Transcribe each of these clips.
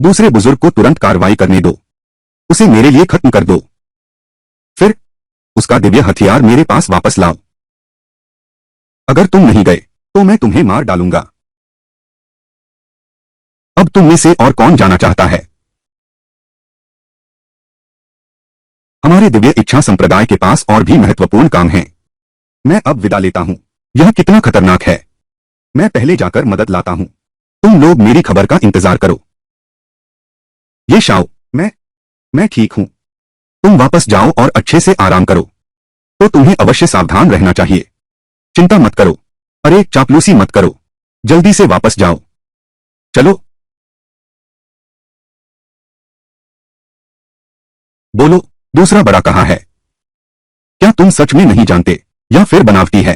दूसरे बुजुर्ग को तुरंत कार्रवाई करने दो, उसे मेरे लिए खत्म कर दो। फिर उसका दिव्य हथियार मेरे पास वापस लाओ। अगर तुम नहीं गए तो मैं तुम्हें मार डालूंगा। अब तुम में से और कौन जाना चाहता है? हमारे दिव्य इच्छा संप्रदाय के पास और भी महत्वपूर्ण काम है। मैं अब विदा लेता हूं। यह कितना खतरनाक है। मैं पहले जाकर मदद लाता हूं। तुम लोग मेरी खबर का इंतजार करो। ये शाओ, मैं ठीक हूं। तुम वापस जाओ और अच्छे से आराम करो। तो तुम्हें अवश्य सावधान रहना चाहिए। चिंता मत करो। अरे चापलूसी मत करो। जल्दी से वापस जाओ। चलो। बोलो, दूसरा बड़ा कहाँ है? क्या तुम सच में नहीं जानते या फिर बनावटी है?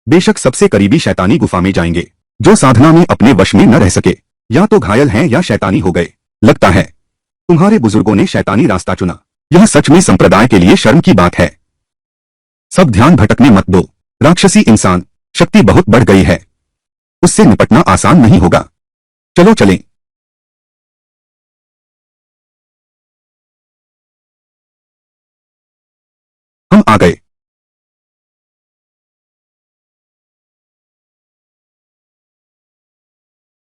बेशक सबसे करीबी शैतानी गुफा में जाएंगे। जो साधना में अपने वश में न रह सके, या तो घायल हैं या शैतानी हो गए। लगता है तुम्हारे बुजुर्गों ने शैतानी रास्ता चुना। यह सच में संप्रदाय के लिए शर्म की बात है। सब ध्यान भटकने मत दो। राक्षसी इंसान शक्ति बहुत बढ़ गई है। उससे निपटना आसान नहीं होगा। चलो चलें। हम आ गए।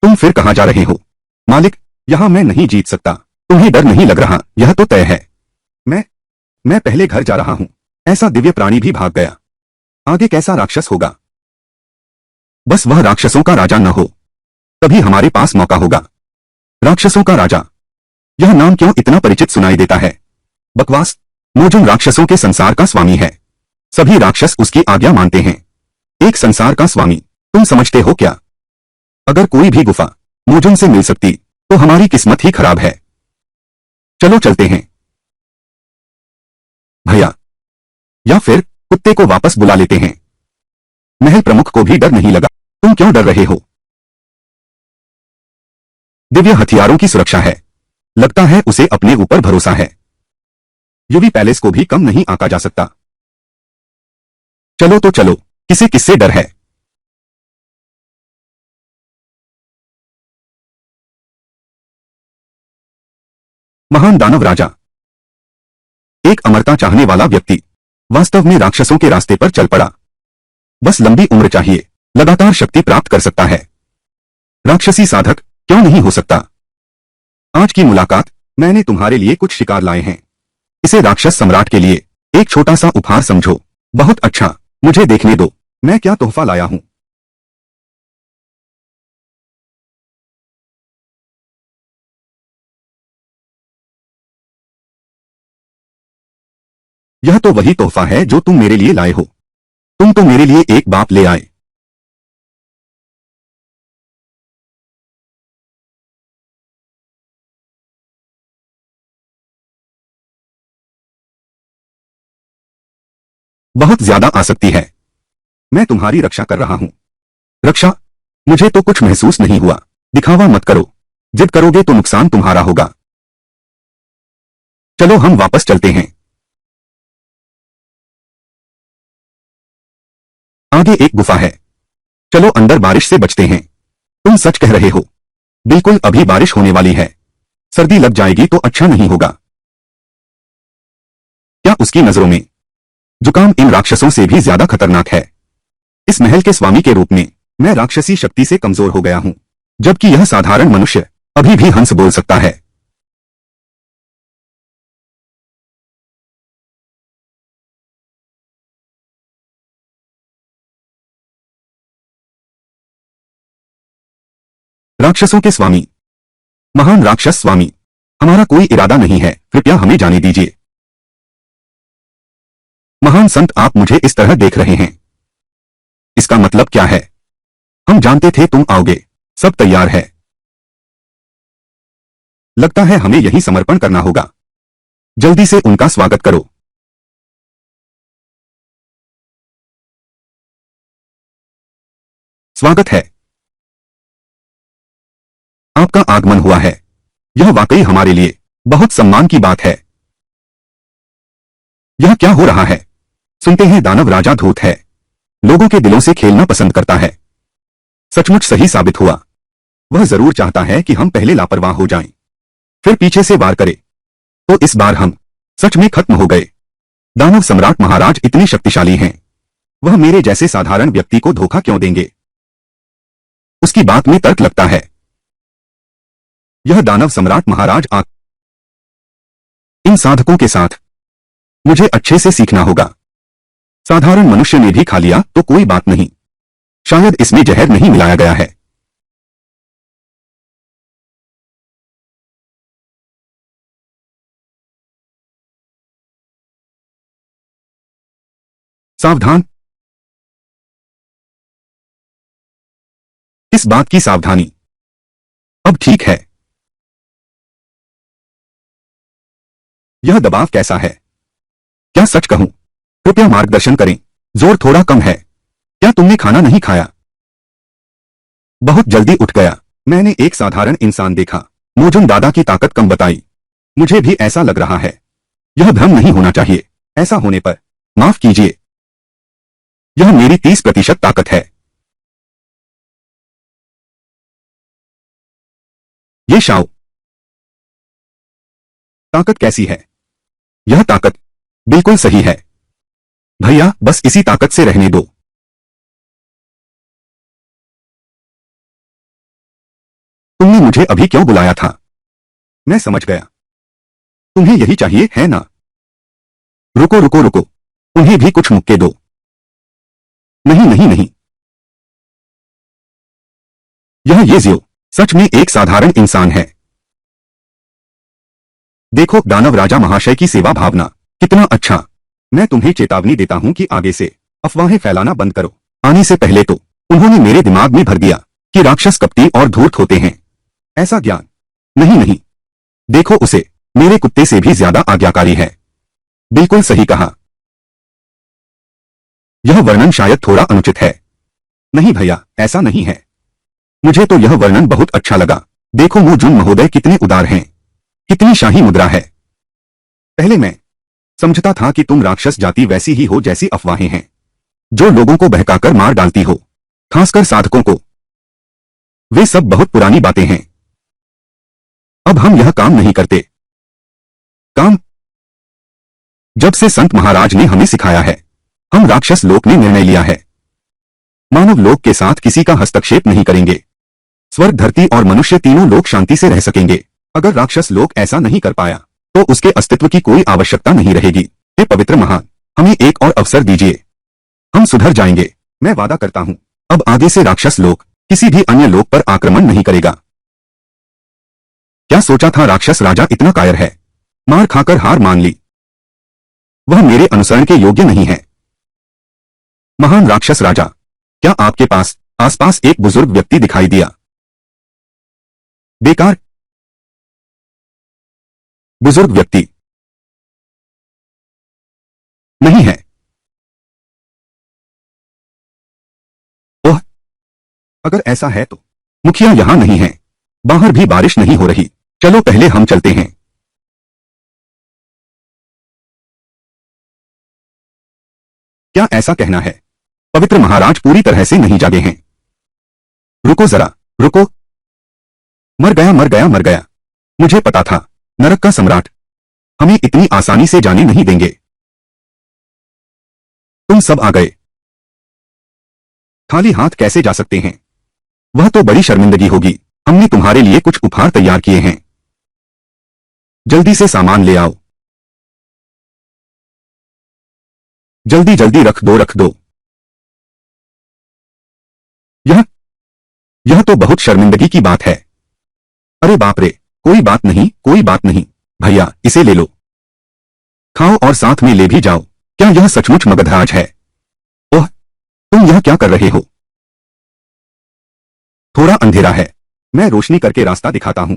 तुम फिर कहां जा रहे हो? मालिक, यहां मैं नहीं जीत सकता। तुम्हें डर नहीं लग रहा? यह तो तय है। मैं पहले घर जा रहा हूं। ऐसा दिव्य प्राणी भी भाग गया। आगे कैसा राक्षस होगा? बस वह राक्षसों का राजा न हो, तभी हमारे पास मौका होगा। राक्षसों का राजा, यह नाम क्यों इतना परिचित सुनाई देता है? बकवास। मोजुन राक्षसों के संसार का स्वामी है। सभी राक्षस उसकी आज्ञा मानते हैं। एक संसार का स्वामी, तुम समझते हो क्या? अगर कोई भी गुफा मोजुन से मिल सकती तो हमारी किस्मत ही खराब है। चलो चलते हैं। भैया, या फिर कुत्ते को वापस बुला लेते हैं। महल प्रमुख को भी डर नहीं लगा। तुम क्यों डर रहे हो? दिव्य हथियारों की सुरक्षा है। लगता है उसे अपने ऊपर भरोसा है। यूवी पैलेस को भी कम नहीं आंका जा सकता। चलो तो चलो, किसे किससे डर है? महान दानव राजा, एक अमरता चाहने वाला व्यक्ति, वास्तव में राक्षसों के रास्ते पर चल पड़ा। बस लंबी उम्र चाहिए, लगातार शक्ति प्राप्त कर सकता है। राक्षसी साधक क्यों नहीं हो सकता? आज की मुलाकात, मैंने तुम्हारे लिए कुछ शिकार लाए हैं। इसे राक्षस सम्राट के लिए एक छोटा सा उपहार समझो। बहुत अच्छा, मुझे देखने दो मैं क्या तोहफा लाया हूं। यह तो वही तोहफा है जो तुम मेरे लिए लाए हो। तुम तो मेरे लिए एक बाप ले आए। बहुत ज्यादा आसक्ति है। मैं तुम्हारी रक्षा कर रहा हूं। रक्षा? मुझे तो कुछ महसूस नहीं हुआ। दिखावा मत करो। जिद करोगे तो नुकसान तुम्हारा होगा। चलो हम वापस चलते हैं। आगे एक गुफा है। चलो अंदर बारिश से बचते हैं। तुम सच कह रहे हो। बिल्कुल अभी बारिश होने वाली है। सर्दी लग जाएगी तो अच्छा नहीं होगा। क्या उसकी नजरों में जुकाम इन राक्षसों से भी ज्यादा खतरनाक है? इस महल के स्वामी के रूप में मैं राक्षसी शक्ति से कमजोर हो गया हूं, जबकि यह साधारण मनुष्य अभी भी हंस बोल सकता है। राक्षसों के स्वामी, महान राक्षस स्वामी, हमारा कोई इरादा नहीं है, कृपया हमें जाने दीजिए। महान संत, आप मुझे इस तरह देख रहे हैं, इसका मतलब क्या है? हम जानते थे तुम आओगे। सब तैयार है। लगता है हमें यही समर्पण करना होगा। जल्दी से उनका स्वागत करो। स्वागत है। आपका आगमन हुआ है। यह वाकई हमारे लिए बहुत सम्मान की बात है। यह क्या हो रहा है? सुनते हैं दानव राजा धूत है। लोगों के दिलों से खेलना पसंद करता है। सचमुच सही साबित हुआ। वह जरूर चाहता है कि हम पहले लापरवाह हो जाएं। फिर पीछे से वार करे तो इस बार हम सच में खत्म हो गए। दानव सम्राट महाराज इतने शक्तिशाली हैं, वह मेरे जैसे साधारण व्यक्ति को धोखा क्यों देंगे? उसकी बात में तर्क लगता है। यह दानव सम्राट महाराज इन साधकों के साथ मुझे अच्छे से सीखना होगा। साधारण मनुष्य ने भी खा लिया तो कोई बात नहीं, शायद इसमें जहर नहीं मिलाया गया है। सावधान। इस बात की सावधानी। अब ठीक है। यह दबाव कैसा है? क्या सच कहूं? कृपया मार्गदर्शन करें। जोर थोड़ा कम है। क्या तुमने खाना नहीं खाया? बहुत जल्दी उठ गया। मैंने एक साधारण इंसान देखा। मोजुन दादा की ताकत कम बताई। मुझे भी ऐसा लग रहा है। यह भ्रम नहीं होना चाहिए। ऐसा होने पर माफ कीजिए, यह मेरी 30% ताकत है। ये शाओ ताकत कैसी है? यह ताकत बिल्कुल सही है। भैया बस इसी ताकत से रहने दो। तुमने मुझे अभी क्यों बुलाया था? मैं समझ गया, तुम्हें यही चाहिए है ना? रुको रुको रुको, उन्हें भी कुछ मुक्के दो। नहीं नहीं नहीं, यह ये जियो सच में एक साधारण इंसान है। देखो दानव राजा महाशय की सेवा भावना कितना अच्छा। मैं तुम्हें चेतावनी देता हूं कि आगे से अफवाहें फैलाना बंद करो। आने से पहले तो उन्होंने मेरे दिमाग में भर दिया कि राक्षस कपटी और धूर्त होते हैं। ऐसा ज्ञान नहीं नहीं, देखो उसे मेरे कुत्ते से भी ज्यादा आज्ञाकारी है। बिल्कुल सही कहा। यह वर्णन शायद थोड़ा अनुचित है। नहीं भैया, ऐसा नहीं है। मुझे तो यह वर्णन बहुत अच्छा लगा। देखो मोजुन महोदय कितने उदार हैं, कितनी शाही मुद्रा है। पहले मैं समझता था कि तुम राक्षस जाति वैसी ही हो जैसी अफवाहें हैं, जो लोगों को बहकाकर मार डालती हो, खासकर साधकों को। वे सब बहुत पुरानी बातें हैं। अब हम यह काम नहीं करते। काम जब से संत महाराज ने हमें सिखाया है, हम राक्षस लोक ने निर्णय लिया है, मानव लोक के साथ किसी का हस्तक्षेप नहीं करेंगे। स्वर्ग, धरती और मनुष्य तीनों लोग शांति से रह सकेंगे। अगर राक्षस लोक ऐसा नहीं कर पाया तो उसके अस्तित्व की कोई आवश्यकता नहीं रहेगी। हे पवित्र महान, हमें एक और अवसर दीजिए, हम सुधर जाएंगे। मैं वादा करता हूं, अब आगे से राक्षस लोक किसी भी अन्य लोक पर आक्रमण नहीं करेगा। क्या सोचा था राक्षस राजा इतना कायर है? मार खाकर हार मान ली। वह मेरे अनुसरण के योग्य नहीं है। महान राक्षस राजा, क्या आपके पास आसपास एक बुजुर्ग व्यक्ति दिखाई दिया? बेकार। बुजुर्ग व्यक्ति नहीं है। ओह, अगर ऐसा है तो मुखिया यहां नहीं है, बाहर भी बारिश नहीं हो रही। चलो पहले हम चलते हैं। क्या ऐसा कहना है? पवित्र महाराज पूरी तरह से नहीं जागे हैं। रुको जरा, रुको। मर गया मर गया मर गया। मुझे पता था, नरक का सम्राट हमें इतनी आसानी से जाने नहीं देंगे। तुम सब आ गए। खाली हाथ कैसे जा सकते हैं? वह तो बड़ी शर्मिंदगी होगी। हमने तुम्हारे लिए कुछ उपहार तैयार किए हैं, जल्दी से सामान ले आओ। जल्दी जल्दी रख दो रख दो। यह तो बहुत शर्मिंदगी की बात है। अरे बाप रे, कोई बात नहीं कोई बात नहीं। भैया इसे ले लो, खाओ और साथ में ले भी जाओ। क्या यह सचमुच मगधराज है? ओह, तुम यह क्या कर रहे हो? थोड़ा अंधेरा है, मैं रोशनी करके रास्ता दिखाता हूं।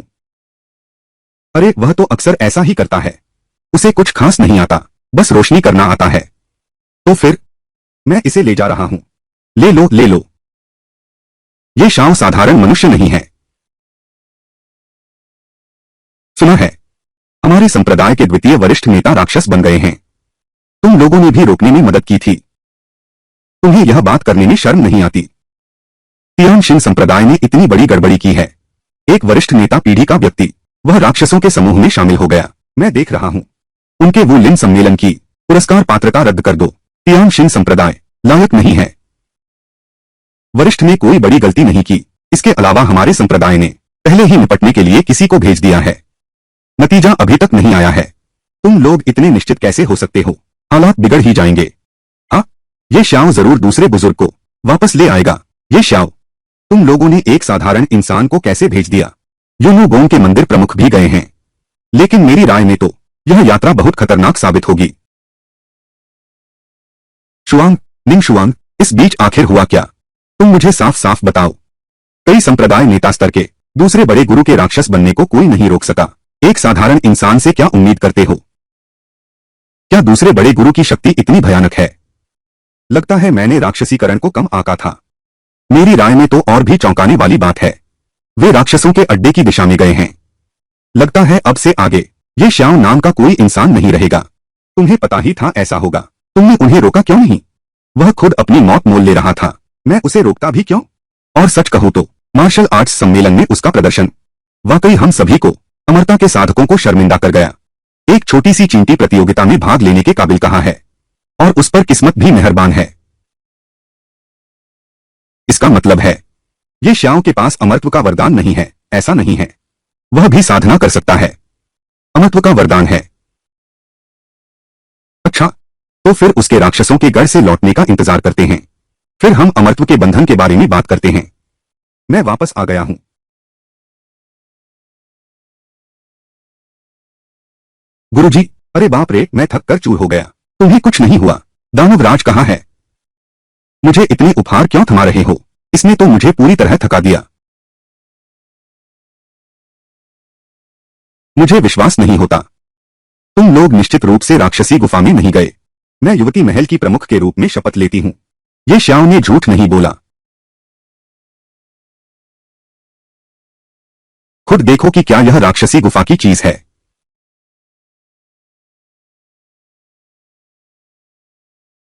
अरे वह तो अक्सर ऐसा ही करता है, उसे कुछ खास नहीं आता, बस रोशनी करना आता है। तो फिर मैं इसे ले जा रहा हूं। ले लो ले लो। ये शाओ साधारण मनुष्य नहीं है। सुना है हमारे संप्रदाय के द्वितीय वरिष्ठ नेता राक्षस बन गए हैं। तुम लोगों ने भी रोकने में मदद की थी। तुम्हें यह बात करने में शर्म नहीं आती? तियानशिन संप्रदाय ने इतनी बड़ी गड़बड़ी की है। एक वरिष्ठ नेता पीढ़ी का व्यक्ति वह राक्षसों के समूह में शामिल हो गया। मैं देख रहा हूं। उनके वो लिन सम्मेलन की पुरस्कार पात्रता रद्द कर दो। तियानशिन संप्रदाय लायक नहीं है। वरिष्ठ ने कोई बड़ी गलती नहीं की। इसके अलावा हमारे संप्रदाय ने पहले ही निपटने के लिए किसी को भेज दिया है। नतीजा अभी तक नहीं आया है। तुम लोग इतने निश्चित कैसे हो सकते हो? हालात बिगड़ ही जाएंगे। हाँ, ये श्याओ जरूर दूसरे बुजुर्ग को वापस ले आएगा। ये श्याओ, तुम लोगों ने एक साधारण इंसान को कैसे भेज दिया? यूनुगोंग के मंदिर प्रमुख भी गए हैं, लेकिन मेरी राय में तो यह यात्रा बहुत खतरनाक साबित होगी। शुआंग, निंग शुआंग, इस बीच आखिर हुआ क्या? तुम मुझे साफ साफ बताओ। कई संप्रदाय नेता स्तर के दूसरे बड़े गुरु के राक्षस बनने को कोई नहीं रोक सका। एक साधारण इंसान से क्या उम्मीद करते हो? क्या दूसरे बड़े गुरु की शक्ति इतनी भयानक है? लगता है मैंने राक्षसीकरण को कम आंका था। मेरी राय में तो और भी चौंकाने वाली बात है। वे राक्षसों के अड्डे की दिशा में गए हैं। लगता है अब से आगे ये श्याओ नाम का कोई इंसान नहीं रहेगा। तुम्हें पता ही था ऐसा होगा। तुमने उन्हें रोका क्यों नहीं? वह खुद अपनी मौत मोल ले रहा था। मैं उसे रोकता भी क्यों? और सच कहूं तो मार्शल आर्ट्स सम्मेलन में उसका प्रदर्शन वाकई हम सभी को, अमरता के साधकों को शर्मिंदा कर गया। एक छोटी सी चींटी प्रतियोगिता में भाग लेने के काबिल कहा है, और उस पर किस्मत भी मेहरबान है। इसका मतलब है ये श्याओ के पास अमरत्व का वरदान नहीं है। ऐसा नहीं है, वह भी साधना कर सकता है। अमरत्व का वरदान है। अच्छा, तो फिर उसके राक्षसों के गढ़ से लौटने का इंतजार करते हैं। फिर हम अमरत्व के बंधन के बारे में बात करते हैं। मैं वापस आ गया हूं। गुरुजी, अरे बाप रे, मैं थक कर चूर हो गया। तुम्हें कुछ नहीं हुआ? दानवराज कहाँ है? मुझे इतने उपहार क्यों थमा रहे हो? इसने तो मुझे पूरी तरह थका दिया। मुझे विश्वास नहीं होता। तुम लोग निश्चित रूप से राक्षसी गुफा में नहीं गए। मैं युवती महल की प्रमुख के रूप में शपथ लेती हूं, ये श्याओ ने झूठ नहीं बोला। खुद देखो कि क्या यह राक्षसी गुफा की चीज है।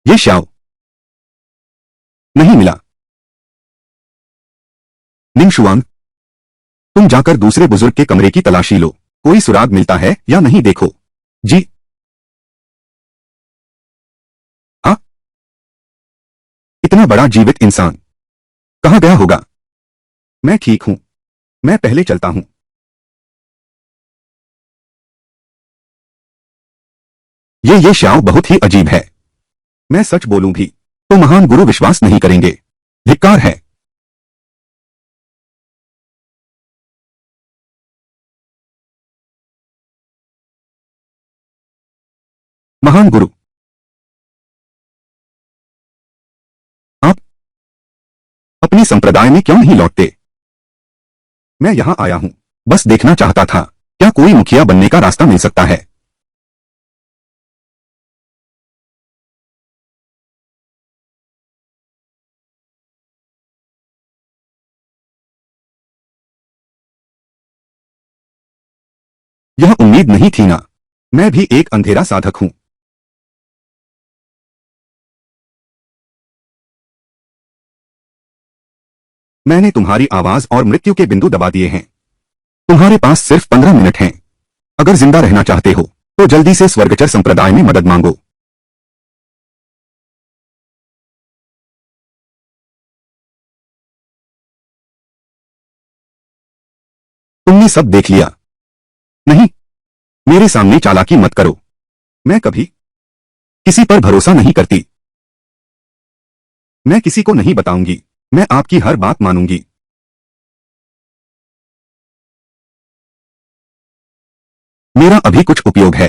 ये श्याओ नहीं मिला। निंगशुआंग, तुम जाकर दूसरे बुजुर्ग के कमरे की तलाशी लो। कोई सुराग मिलता है या नहीं देखो। जी हाँ, इतना बड़ा जीवित इंसान कहां गया होगा? मैं ठीक हूं, मैं पहले चलता हूं। ये श्याओ बहुत ही अजीब है। मैं सच बोलूं भी तो महान गुरु विश्वास नहीं करेंगे। धिक्कार है। महान गुरु, आप अपने संप्रदाय में क्यों नहीं लौटते? मैं यहां आया हूं, बस देखना चाहता था क्या कोई मुखिया बनने का रास्ता मिल सकता है। यह उम्मीद नहीं थी ना। मैं भी एक अंधेरा साधक हूं। मैंने तुम्हारी आवाज और मृत्यु के बिंदु दबा दिए हैं। तुम्हारे पास सिर्फ 15 मिनट हैं। अगर जिंदा रहना चाहते हो तो जल्दी से स्वर्गचर संप्रदाय में मदद मांगो। तुमने सब देख लिया। नहीं, मेरे सामने चालाकी मत करो। मैं कभी किसी पर भरोसा नहीं करती। मैं किसी को नहीं बताऊंगी। मैं आपकी हर बात मानूंगी। मेरा अभी कुछ उपयोग है?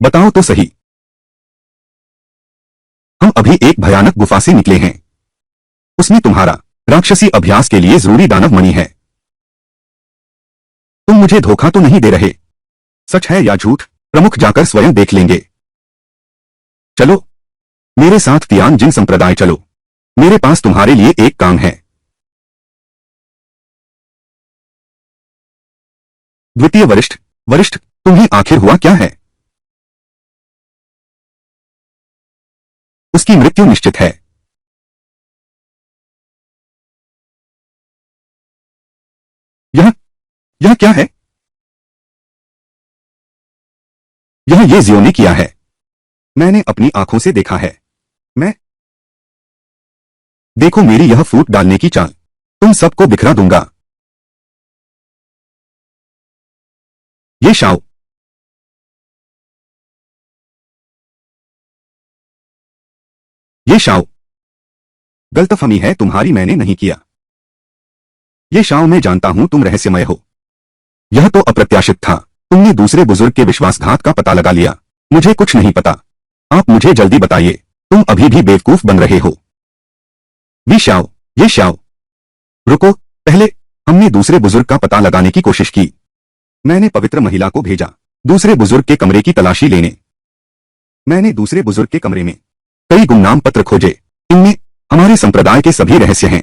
बताओ तो सही। हम अभी एक भयानक गुफा से निकले हैं। उसमें तुम्हारा राक्षसी अभ्यास के लिए जरूरी दानव मणि है। तुम मुझे धोखा तो नहीं दे रहे? सच है या झूठ, प्रमुख जाकर स्वयं देख लेंगे। चलो मेरे साथ तियान जिन संप्रदाय चलो। मेरे पास तुम्हारे लिए एक काम है। द्वितीय वरिष्ठ, वरिष्ठ, तुम्हें आखिर हुआ क्या है? उसकी मृत्यु निश्चित है। यह यह क्या है? यह ये जियो ने किया है। मैंने अपनी आंखों से देखा है। मैं देखो मेरी यह फूट डालने की चाल, तुम सबको बिखरा दूंगा। ये शाओ, ये शाओ, गलतफहमी है तुम्हारी, मैंने नहीं किया। ये शाओ, मैं जानता हूं तुम रहस्यमय हो। यह तो अप्रत्याशित था। तुमने दूसरे बुजुर्ग के विश्वासघात का पता लगा लिया। मुझे कुछ नहीं पता। आप मुझे जल्दी बताइए, तुम अभी भी बेवकूफ बन रहे हो। वी शाओ, ये शाओ, रुको, पहले हमने दूसरे बुजुर्ग का पता लगाने की कोशिश की। मैंने पवित्र महिला को भेजा दूसरे बुजुर्ग के कमरे की तलाशी लेने। मैंने दूसरे बुजुर्ग के कमरे में कई गुमनाम पत्र खोजे। इनमें हमारे संप्रदाय के सभी रहस्य हैं।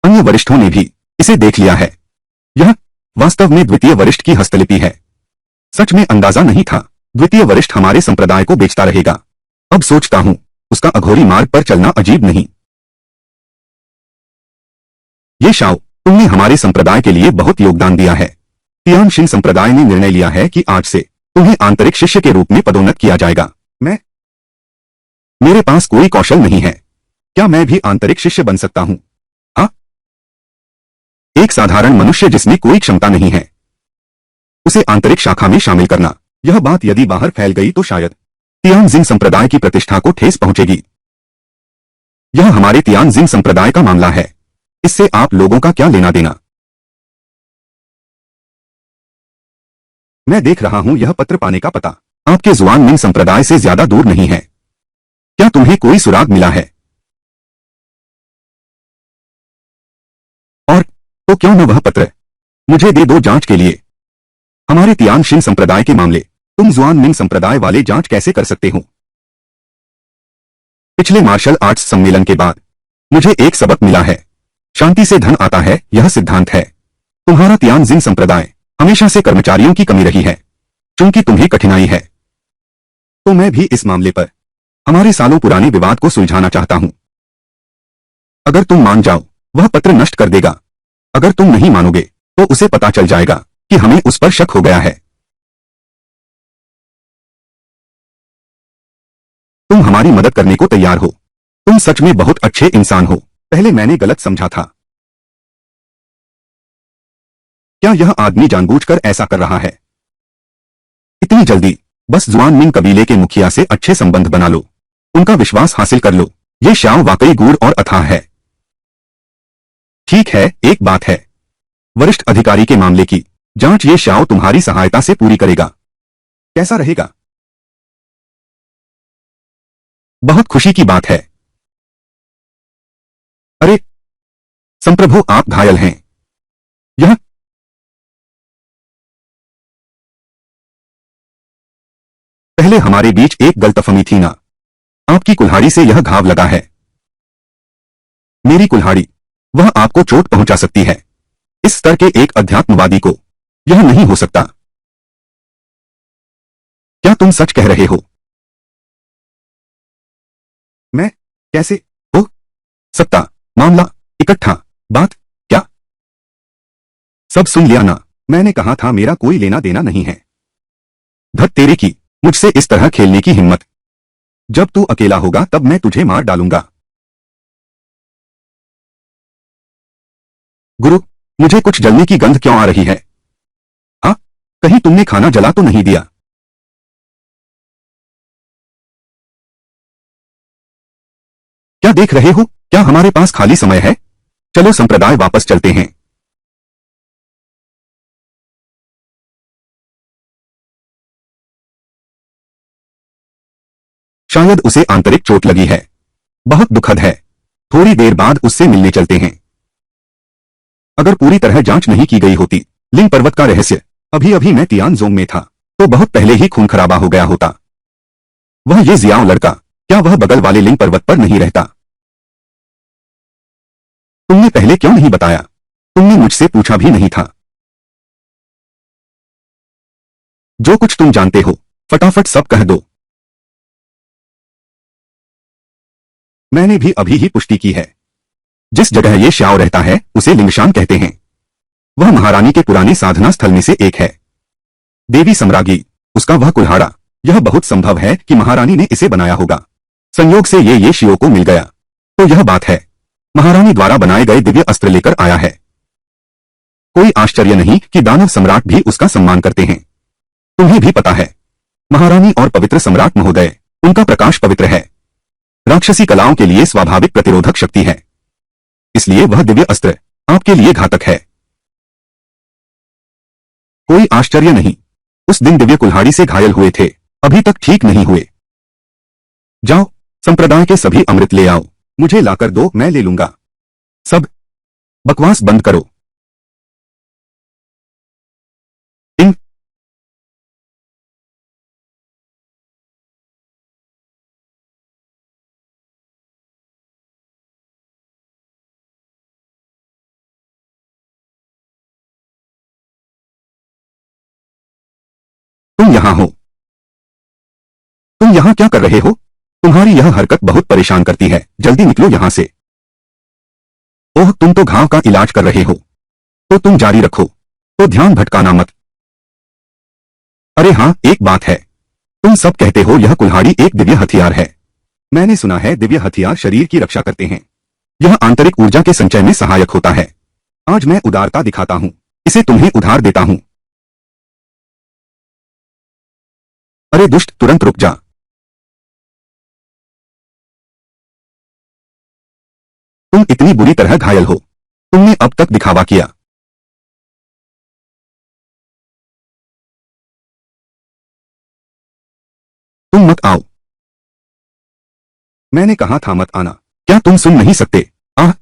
अन्य वरिष्ठों ने भी इसे देख लिया है। यह वास्तव में द्वितीय वरिष्ठ की हस्तलिपि है। सच में अंदाजा नहीं था द्वितीय वरिष्ठ हमारे संप्रदाय को बेचता रहेगा। अब सोचता हूं उसका अघोरी मार्ग पर चलना अजीब नहीं। ये शाओ, तुमने हमारे संप्रदाय के लिए बहुत योगदान दिया है। तियानशिन संप्रदाय ने निर्णय लिया है कि आज से तुम्हें आंतरिक शिष्य के रूप में पदोन्नत किया जाएगा। मेरे पास कोई कौशल नहीं है। क्या मैं भी आंतरिक शिष्य बन सकता हूं? हाँ, एक साधारण मनुष्य जिसमें कोई क्षमता नहीं है, उसे आंतरिक शाखा में शामिल करना। यह बात यदि बाहर फैल गई तो शायद तियानजिन संप्रदाय की प्रतिष्ठा को ठेस पहुंचेगी। यह हमारे तियानजिन संप्रदाय का मामला है। इससे आप लोगों का क्या लेना देना? मैं देख रहा हूं यह पत्र पाने का पता आपके जुआन मिंग संप्रदाय से ज्यादा दूर नहीं है। क्या तुम्हें कोई सुराग मिला है? और तो क्यों न वह पत्र मुझे दे दो जांच के लिए। हमारे तियानशिन संप्रदाय के मामले तुम जुआन मिंग संप्रदाय वाले जांच कैसे कर सकते हो? पिछले मार्शल आर्ट्स सम्मेलन के बाद मुझे एक सबक मिला है। शांति से धन आता है, यह सिद्धांत है। तुम्हारा तियानजिन संप्रदाय हमेशा से कर्मचारियों की कमी रही है। चूंकि तुम्हें कठिनाई है, तो मैं भी इस मामले पर हमारे सालों पुराने विवाद को सुलझाना चाहता हूं। अगर तुम मान जाओ, वह पत्र नष्ट कर देगा। अगर तुम नहीं मानोगे, तो उसे पता चल जाएगा कि हमें उस पर शक हो गया है। तुम हमारी मदद करने को तैयार हो। तुम सच में बहुत अच्छे इंसान हो। पहले मैंने गलत समझा था। क्या यह आदमी जानबूझकर ऐसा कर रहा है? इतनी जल्दी? बस जुआन मिंग कबीले के मुखिया से अच्छे संबंध बना लो, उनका विश्वास हासिल कर लो। ये शाओ वाकई गूढ़ और अथाह है। ठीक है, एक बात है, वरिष्ठ अधिकारी के मामले की जांच ये शाओ तुम्हारी सहायता से पूरी करेगा। कैसा रहेगा? बहुत खुशी की बात है। अरे संप्रभु, आप घायल हैं। यह पहले हमारे बीच एक गलतफहमी थी ना। आपकी कुल्हाड़ी से यह घाव लगा है। मेरी कुल्हाड़ी, वह आपको चोट पहुंचा सकती है। इस स्तर के एक अध्यात्मवादी को यह नहीं हो सकता। क्या तुम सच कह रहे हो? मैं कैसे हो सकता? मामला इकट्ठा, बात क्या? सब सुन लिया ना? मैंने कहा था मेरा कोई लेना देना नहीं है। धत तेरे की, मुझसे इस तरह खेलने की हिम्मत। जब तू अकेला होगा तब मैं तुझे मार डालूंगा। गुरु, मुझे कुछ जलने की गंध क्यों आ रही है? हाँ, कहीं तुमने खाना जला तो नहीं दिया? क्या देख रहे हो? क्या हमारे पास खाली समय है? चलो संप्रदाय वापस चलते हैं। शायद उसे आंतरिक चोट लगी है। बहुत दुखद है। थोड़ी देर बाद उससे मिलने चलते हैं। अगर पूरी तरह जांच नहीं की गई होती लिंग पर्वत का रहस्य, अभी अभी मैं तियानजोंग में था, तो बहुत पहले ही खून खराबा हो गया होता। वह ये जियाओ लड़का, क्या वह बगल वाले लिंग पर्वत पर नहीं रहता? तुमने पहले क्यों नहीं बताया? तुमने मुझसे पूछा भी नहीं था। जो कुछ तुम जानते हो फटाफट सब कह दो। मैंने भी अभी ही पुष्टि की है। जिस जगह ये श्याओ रहता है उसे लिंगशान कहते हैं। वह महारानी के पुराने साधना स्थल में से एक है। देवी सम्रागी, उसका वह कुल्हाड़ा यह बहुत संभव है कि महारानी ने इसे बनाया होगा। संयोग से ये शियो को मिल गया। तो यह बात है, महारानी द्वारा बनाए गए दिव्य अस्त्र लेकर आया है। कोई आश्चर्य नहीं कि दानव सम्राट भी उसका सम्मान करते हैं। तुम्हें भी पता है, महारानी और पवित्र सम्राट महोदय, उनका प्रकाश पवित्र है, राक्षसी कलाओं के लिए स्वाभाविक प्रतिरोधक शक्ति है, इसलिए वह दिव्य अस्त्र आपके लिए घातक है। कोई आश्चर्य नहीं, उस दिन दिव्य कुल्हाड़ी से घायल हुए थे, अभी तक ठीक नहीं हुए। जाओ, संप्रदाय के सभी अमृत ले आओ, मुझे लाकर दो, मैं ले लूंगा। सब बकवास बंद करो। इन तुम यहां हो? तुम यहां क्या कर रहे हो? तुम्हारी यह हरकत बहुत परेशान करती है, जल्दी निकलो यहां से। ओह, तुम तो घाव का इलाज कर रहे हो, तो तुम जारी रखो, तो ध्यान भटकाना मत। अरे हाँ, एक बात है, तुम सब कहते हो यह कुल्हाड़ी एक दिव्य हथियार है। मैंने सुना है दिव्य हथियार शरीर की रक्षा करते हैं, यह आंतरिक ऊर्जा के संचय में सहायक होता है। आज मैं उदारता दिखाता हूं, इसे तुम्हें उधार देता हूं। अरे दुष्ट, तुरंत रुक जा। तुम इतनी बुरी तरह घायल हो, तुमने अब तक दिखावा किया। तुम मत आओ, मैंने कहा था मत आना, क्या तुम सुन नहीं सकते? आह,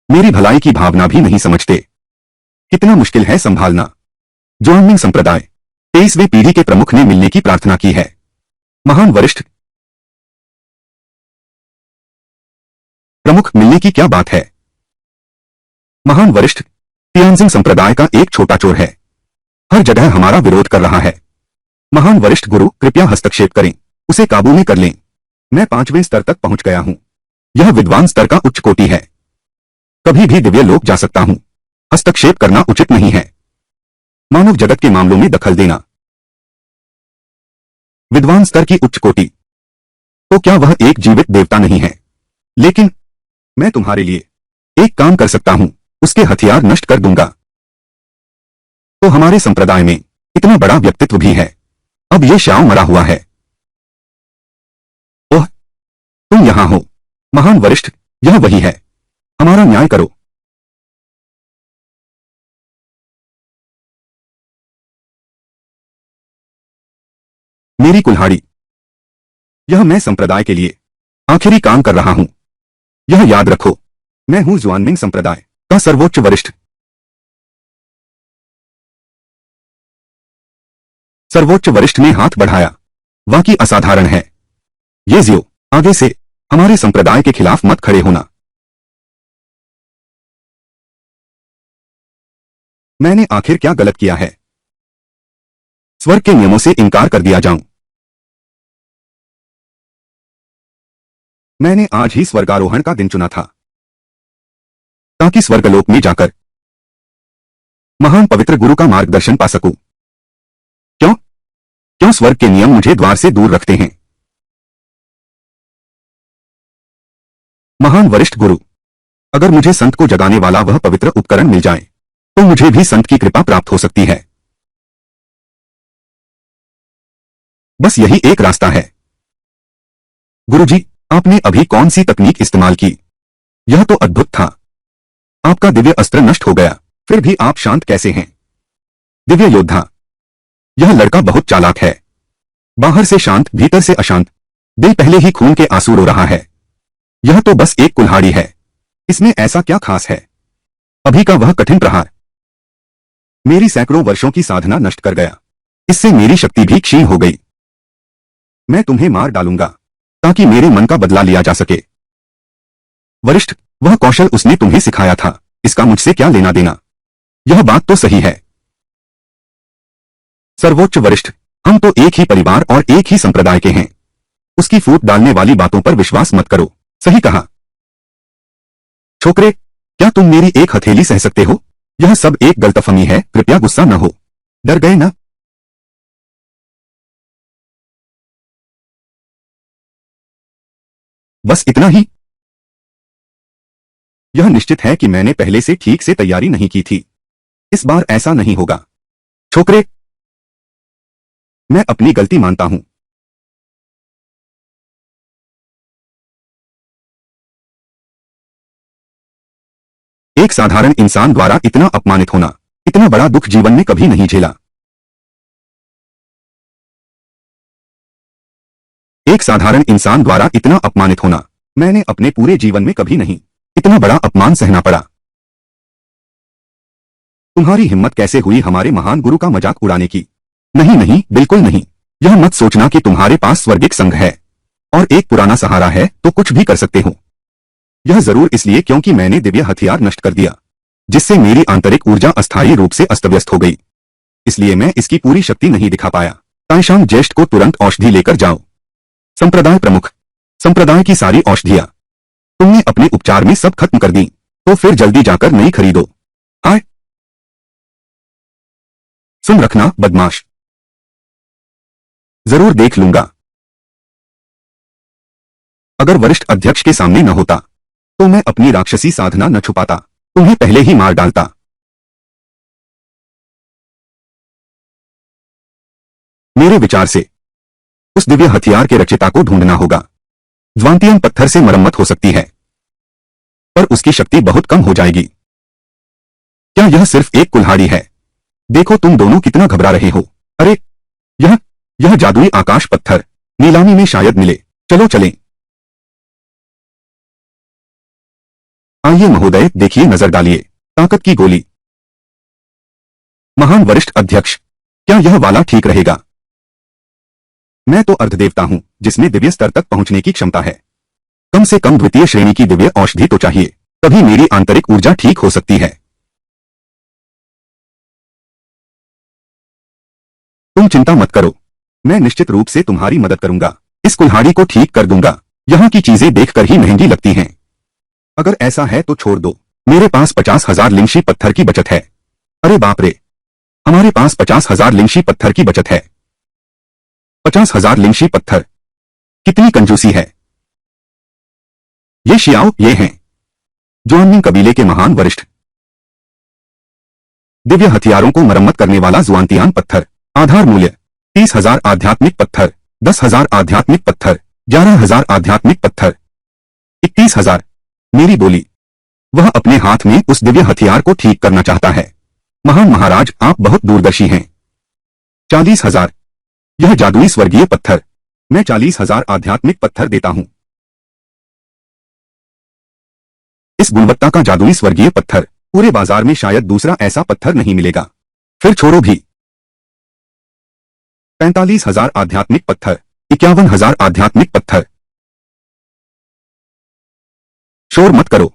मेरी भलाई की भावना भी नहीं समझते। कितना मुश्किल है संभालना। ज्वानमिंग संप्रदाय 23वीं पीढ़ी के प्रमुख ने मिलने की प्रार्थना की है। महान वरिष्ठ प्रमुख, मिलने की क्या बात है? महान वरिष्ठ, तियानजिंग संप्रदाय का एक छोटा चोर है, हर जगह हमारा विरोध कर रहा है। महान वरिष्ठ गुरु, कृपया हस्तक्षेप करें, उसे काबू में कर लें। मैं 5वें स्तर तक पहुंच गया हूं, यह विद्वान स्तर का उच्च कोटि है, कभी भी दिव्य लोक जा सकता हूं। हस्तक्षेप करना उचित नहीं है, मानव जगत के मामलों में दखल देना। विद्वान स्तर की उच्च कोटि, तो क्या वह एक जीवित देवता नहीं है? लेकिन मैं तुम्हारे लिए एक काम कर सकता हूं, उसके हथियार नष्ट कर दूंगा। तो हमारे संप्रदाय में इतना बड़ा व्यक्तित्व भी है, अब ये श्याव मरा हुआ है। ओह, तुम यहां हो? महान वरिष्ठ, यह वही है, हमारा न्याय करो। मेरी कुल्हाड़ी, यह मैं संप्रदाय के लिए आखिरी काम कर रहा हूं। यह याद रखो, मैं हूं ज्वानमिंग संप्रदाय का सर्वोच्च वरिष्ठ। सर्वोच्च वरिष्ठ ने हाथ बढ़ाया, वाकई असाधारण है। ये जियो, आगे से हमारे संप्रदाय के खिलाफ मत खड़े होना। मैंने आखिर क्या गलत किया है? स्वर्ग के नियमों से इनकार कर दिया जाऊं? मैंने आज ही स्वर्गारोहण का दिन चुना था, ताकि स्वर्गलोक में जाकर महान पवित्र गुरु का मार्गदर्शन पा सकूं। क्यों क्यों स्वर्ग के नियम मुझे द्वार से दूर रखते हैं? महान वरिष्ठ गुरु, अगर मुझे संत को जगाने वाला वह पवित्र उपकरण मिल जाए, तो मुझे भी संत की कृपा प्राप्त हो सकती है। बस यही एक रास्ता है। गुरुजी, आपने अभी कौन सी तकनीक इस्तेमाल की? यह तो अद्भुत था। आपका दिव्य अस्त्र नष्ट हो गया, फिर भी आप शांत कैसे हैं? दिव्य योद्धा, यह लड़का बहुत चालाक है, बाहर से शांत, भीतर से अशांत, दिल पहले ही खून के आंसू रो रहा है। यह तो बस एक कुल्हाड़ी है, इसमें ऐसा क्या खास है? अभी का वह कठिन प्रहार मेरी सैकड़ों वर्षों की साधना नष्ट कर गया, इससे मेरी शक्ति भी क्षीण हो गई। मैं तुम्हें मार डालूंगा, ताकि मेरे मन का बदला लिया जा सके। वरिष्ठ, वह कौशल उसने तुम्हें सिखाया था, इसका मुझसे क्या लेना देना? यह बात तो सही है। सर्वोच्च वरिष्ठ, हम तो एक ही परिवार और एक ही संप्रदाय के हैं, उसकी फूट डालने वाली बातों पर विश्वास मत करो। सही कहा। छोकरे, क्या तुम मेरी एक हथेली सह सकते हो? यह सब एक गलतफहमी है, कृपया गुस्सा न हो। डर गए ना? बस इतना ही। यह निश्चित है कि मैंने पहले से ठीक से तैयारी नहीं की थी। इस बार ऐसा नहीं होगा। छोकरे, मैं अपनी गलती मानता हूं। एक साधारण इंसान द्वारा इतना अपमानित होना, इतना बड़ा दुख जीवन में कभी नहीं झेला। एक साधारण इंसान द्वारा इतना अपमानित होना, मैंने अपने पूरे जीवन में कभी नहीं। इतना बड़ा अपमान सहना पड़ा। तुम्हारी हिम्मत कैसे हुई हमारे महान गुरु का मजाक उड़ाने की? नहीं नहीं, बिल्कुल नहीं। यह मत सोचना कि तुम्हारे पास स्वर्गिक संघ है और एक पुराना सहारा है तो कुछ भी कर सकते हो। यह जरूर इसलिए क्योंकि मैंने दिव्य हथियार नष्ट कर दिया, जिससे मेरी आंतरिक ऊर्जा अस्थायी रूप से अस्तव्यस्त हो गई। इसलिए मैं इसकी पूरी शक्ति नहीं दिखा पाया। ताइशान ज्येष्ठ को तुरंत औषधि लेकर जाओ। संप्रदाय प्रमुख, संप्रदाय की सारी औषधियां तुमने अपने उपचार में सब खत्म कर दी, तो फिर जल्दी जाकर नई खरीदो। आए, सुन रखना बदमाश। जरूर देख लूंगा। अगर वरिष्ठ अध्यक्ष के सामने न होता तो मैं अपनी राक्षसी साधना न छुपाता, तुम्हें पहले ही मार डालता। मेरे विचार से उस दिव्य हथियार के रचयिता को ढूंढना होगा। ज्वांतियन पत्थर से मरम्मत हो सकती है, पर उसकी शक्ति बहुत कम हो जाएगी। क्या यह सिर्फ एक कुल्हाड़ी है? देखो तुम दोनों कितना घबरा रहे हो। अरे, यह जादुई आकाश पत्थर नीलामी में शायद मिले। चलो चलें। आइए महोदय, देखिए, नजर डालिए। ताकत की गोली। महान वरिष्ठ अध्यक्ष, क्या यह वाला ठीक रहेगा? मैं तो अर्धदेवता हूं, जिसमें दिव्य स्तर तक पहुंचने की क्षमता है। कम से कम द्वितीय श्रेणी की दिव्य औषधि तो चाहिए, तभी मेरी आंतरिक ऊर्जा ठीक हो सकती है। तुम चिंता मत करो, मैं निश्चित रूप से तुम्हारी मदद करूंगा। इस कुल्हाड़ी को ठीक कर दूंगा। यहाँ की चीजें देखकर ही महंगी लगती हैं। अगर ऐसा है तो छोड़ दो। मेरे पास 50,000 लिंगशी पत्थर की बचत है। अरे बाप रे, हमारे पास 50,000 लिंगशी पत्थर की बचत है। 50,000 लिंगशी पत्थर, कितनी कंजूसी है। ये शियाओ, ये हैं जुआनमिंग कबीले के महान वरिष्ठ। दिव्य हथियारों को मरम्मत करने वाला जुआनतियान पत्थर। आधार मूल्य 30,000 आध्यात्मिक पत्थर, 10,000 आध्यात्मिक पत्थर, 11,000 आध्यात्मिक पत्थर, 31,000। मेरी बोली। वह अपने हाथ में उस दिव्य हथियार को ठीक करना चाहता है। महान महाराज, आप बहुत दूरदर्शी हैं। 40,000। यह जादुई स्वर्गीय पत्थर, मैं 40,000 आध्यात्मिक पत्थर देता हूं। इस गुणवत्ता का जादुई स्वर्गीय पत्थर पूरे बाजार में शायद दूसरा ऐसा पत्थर नहीं मिलेगा। फिर छोड़ो भी। 45,000 आध्यात्मिक पत्थर, 51,000 आध्यात्मिक पत्थर। शोर मत करो।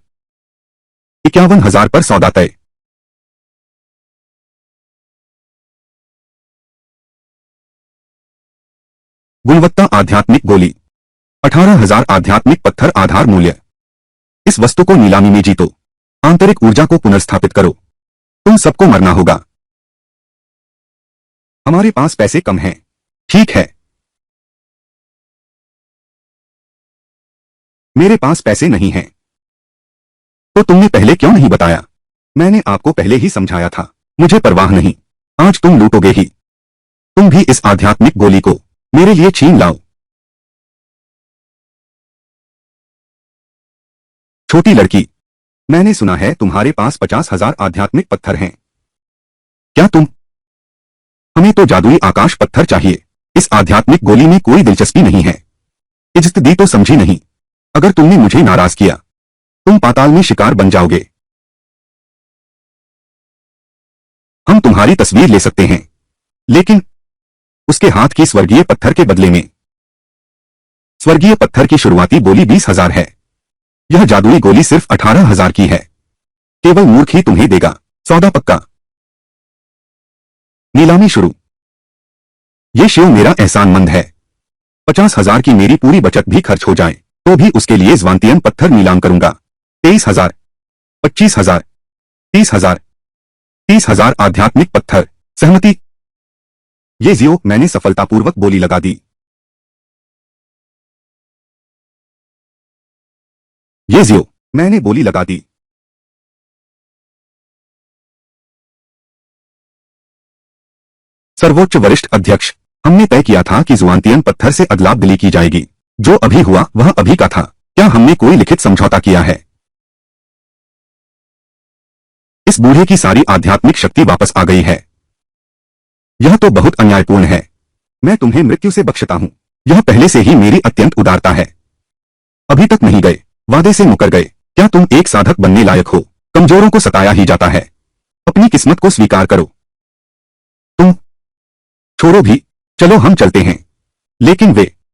51,000 पर सौदा तय। गुणवत्ता आध्यात्मिक गोली। 18,000 आध्यात्मिक पत्थर। आधार मूल्य। इस वस्तु को नीलामी में जीतो। आंतरिक ऊर्जा को पुनर्स्थापित करो। तुम सबको मरना होगा। हमारे पास पैसे कम हैं। ठीक है, मेरे पास पैसे नहीं हैं। तो तुमने पहले क्यों नहीं बताया? मैंने आपको पहले ही समझाया था। मुझे परवाह नहीं, आज तुम लूटोगे ही। तुम भी इस आध्यात्मिक गोली को मेरे लिए छीन लाओ। छोटी लड़की, मैंने सुना है तुम्हारे पास 50,000 आध्यात्मिक पत्थर हैं। क्या तुम? हमें तो जादुई आकाश पत्थर चाहिए। इस आध्यात्मिक गोली में कोई दिलचस्पी नहीं है। इज्जत दी तो समझी नहीं। अगर तुमने मुझे नाराज किया, तुम पाताल में शिकार बन जाओगे। हम तुम्हारी तस्वीर ले सकते हैं, लेकिन उसके हाथ की स्वर्गीय पत्थर के बदले में। स्वर्गीय पत्थर की शुरुआती बोली 20,000 है। यह जादुई गोली सिर्फ 18,000 की है। केवल मूर्ख ही तुम्हें देगा। सौदा पक्का। नीलामी शुरू। ये शिव मेरा एहसानमंद है। 50,000 की मेरी पूरी बचत भी खर्च हो जाए तो भी उसके लिए ज्वांतियन पत्थर नीलाम करूंगा। 23,000, 25,000, 30,000। 30,000 आध्यात्मिक पत्थर। सहमति। ये जियो, मैंने सफलतापूर्वक बोली लगा दी। ये जियो, मैंने बोली लगा दी। सर्वोच्च वरिष्ठ अध्यक्ष, हमने तय किया था कि जुआनतियन पत्थर से अदला-बदली की जाएगी। जो अभी हुआ वह अभी का था। क्या हमने कोई लिखित समझौता किया है? इस बूढ़े की सारी आध्यात्मिक शक्ति वापस आ गई है। यह तो बहुत अन्यायपूर्ण है। मैं तुम्हें मृत्यु से बख्शता हूं। यह पहले से ही मेरी अत्यंत उदारता है। अभी तक नहीं गए, वादे से मुकर गए। क्या तुम एक साधक बनने लायक हो? कमजोरों को सताया ही जाता है। अपनी किस्मत को स्वीकार करो। तुम छोड़ो भी, चलो हम चलते हैं।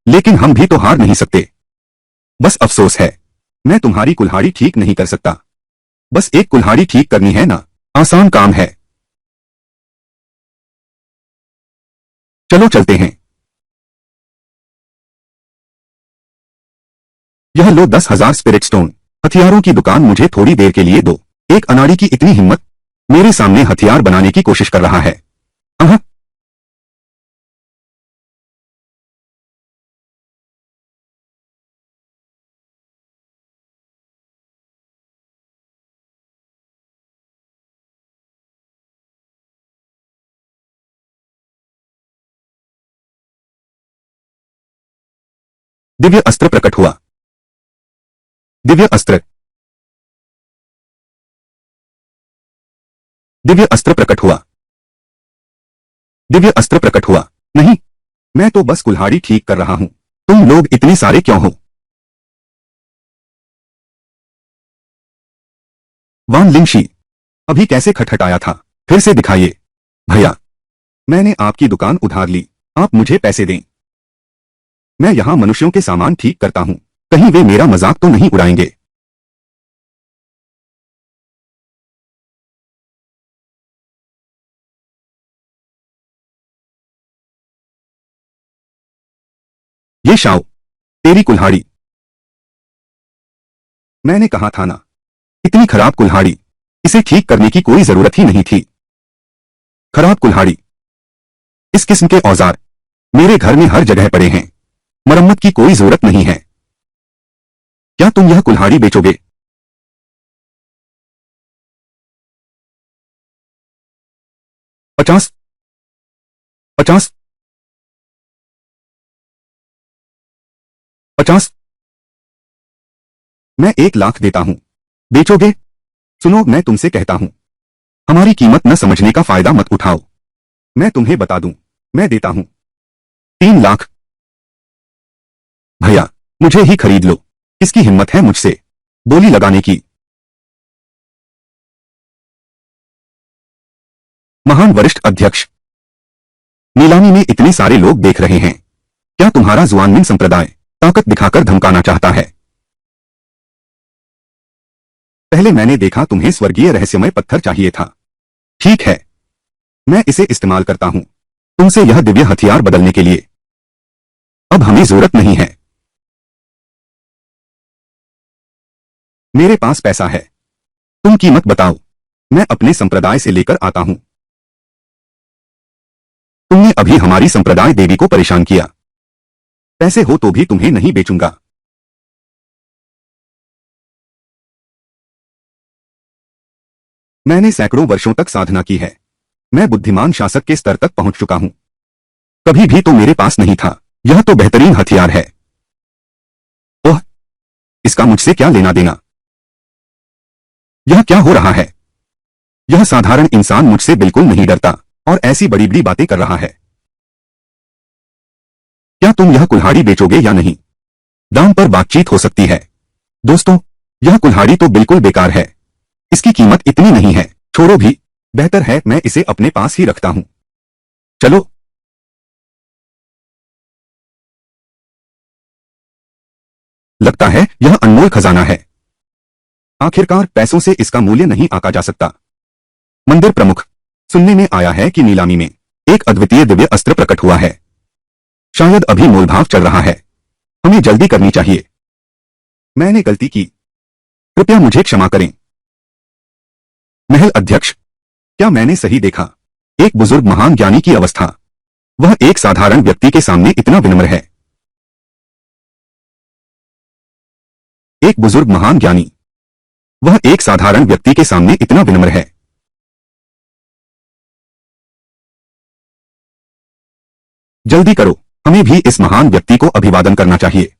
लेकिन हम भी तो हार नहीं सकते। बस अफसोस है, मैं तुम्हारी कुल्हाड़ी ठीक नहीं कर सकता। बस एक कुल्हाड़ी ठीक करनी है ना, आसान काम है। चलो चलते हैं। यह लो 10,000 स्पिरिट स्टोन। हथियारों की दुकान मुझे थोड़ी देर के लिए दो। एक अनाड़ी की इतनी हिम्मत, मेरे सामने हथियार बनाने की कोशिश कर रहा है। अह, दिव्य अस्त्र प्रकट हुआ। दिव्य अस्त्र। दिव्य अस्त्र प्रकट हुआ। दिव्य अस्त्र प्रकट हुआ। नहीं, मैं तो बस कुल्हाड़ी ठीक कर रहा हूं। तुम लोग इतने सारे क्यों हो? वान लिंगशी, अभी कैसे खटखटाया था? फिर से दिखाइए। भैया, मैंने आपकी दुकान उधार ली। आप मुझे पैसे दें। मैं यहां मनुष्यों के सामान ठीक करता हूं। कहीं वे मेरा मजाक तो नहीं उड़ाएंगे? ये शाओ, तेरी कुल्हाड़ी। मैंने कहा था ना, इतनी खराब कुल्हाड़ी। इसे ठीक करने की कोई जरूरत ही नहीं थी। खराब कुल्हाड़ी। इस किस्म के औजार मेरे घर में हर जगह पड़े हैं। मरम्मत की कोई जरूरत नहीं है। क्या तुम यह कुल्हाड़ी बेचोगे? 50, 50, 50। मैं 1 लाख देता हूं। बेचोगे? सुनो, मैं तुमसे कहता हूं, हमारी कीमत न समझने का फायदा मत उठाओ। मैं तुम्हें बता दूं, मैं देता हूं 3 लाख। भैया, मुझे ही खरीद लो। किसकी हिम्मत है मुझसे बोली लगाने की? महान वरिष्ठ अध्यक्ष, नीलामी में इतने सारे लोग देख रहे हैं। क्या तुम्हारा जुआनमिन संप्रदाय ताकत दिखाकर धमकाना चाहता है? पहले मैंने देखा तुम्हें स्वर्गीय रहस्यमय पत्थर चाहिए था। ठीक है, मैं इसे इस्तेमाल करता हूं तुमसे यह दिव्य हथियार बदलने के लिए। अब हमें जरूरत नहीं है। मेरे पास पैसा है। तुम कीमत बताओ, मैं अपने संप्रदाय से लेकर आता हूं। तुमने अभी हमारी संप्रदाय देवी को परेशान किया। पैसे हो तो भी तुम्हें नहीं बेचूंगा। मैंने सैकड़ों वर्षों तक साधना की है। मैं बुद्धिमान शासक के स्तर तक पहुंच चुका हूं। कभी भी तो मेरे पास नहीं था। यह तो बेहतरीन हथियार है। ओह, इसका मुझसे क्या लेना देना? यह क्या हो रहा है? यह साधारण इंसान मुझसे बिल्कुल नहीं डरता और ऐसी बड़ी बड़ी बातें कर रहा है। क्या तुम यह कुल्हाड़ी बेचोगे या नहीं? दाम पर बातचीत हो सकती है। दोस्तों, यह कुल्हाड़ी तो बिल्कुल बेकार है। इसकी कीमत इतनी नहीं है। छोड़ो भी, बेहतर है मैं इसे अपने पास ही रखता हूं। चलो। लगता है यह अनमोल खजाना है। आखिरकार पैसों से इसका मूल्य नहीं आंका जा सकता। मंदिर प्रमुख, सुनने में आया है कि नीलामी में एक अद्वितीय दिव्य अस्त्र प्रकट हुआ है। शायद अभी मोलभाव चल रहा है। हमें जल्दी करनी चाहिए। मैंने गलती की। कृपया मुझे क्षमा करें। महल अध्यक्ष, क्या मैंने सही देखा? एक बुजुर्ग महान ज्ञानी की अवस्था। वह एक साधारण व्यक्ति के सामने इतना विनम्र है। एक बुजुर्ग महान ज्ञानी। वह एक साधारण व्यक्ति के सामने इतना विनम्र है। जल्दी करो, हमें भी इस महान व्यक्ति को अभिवादन करना चाहिए।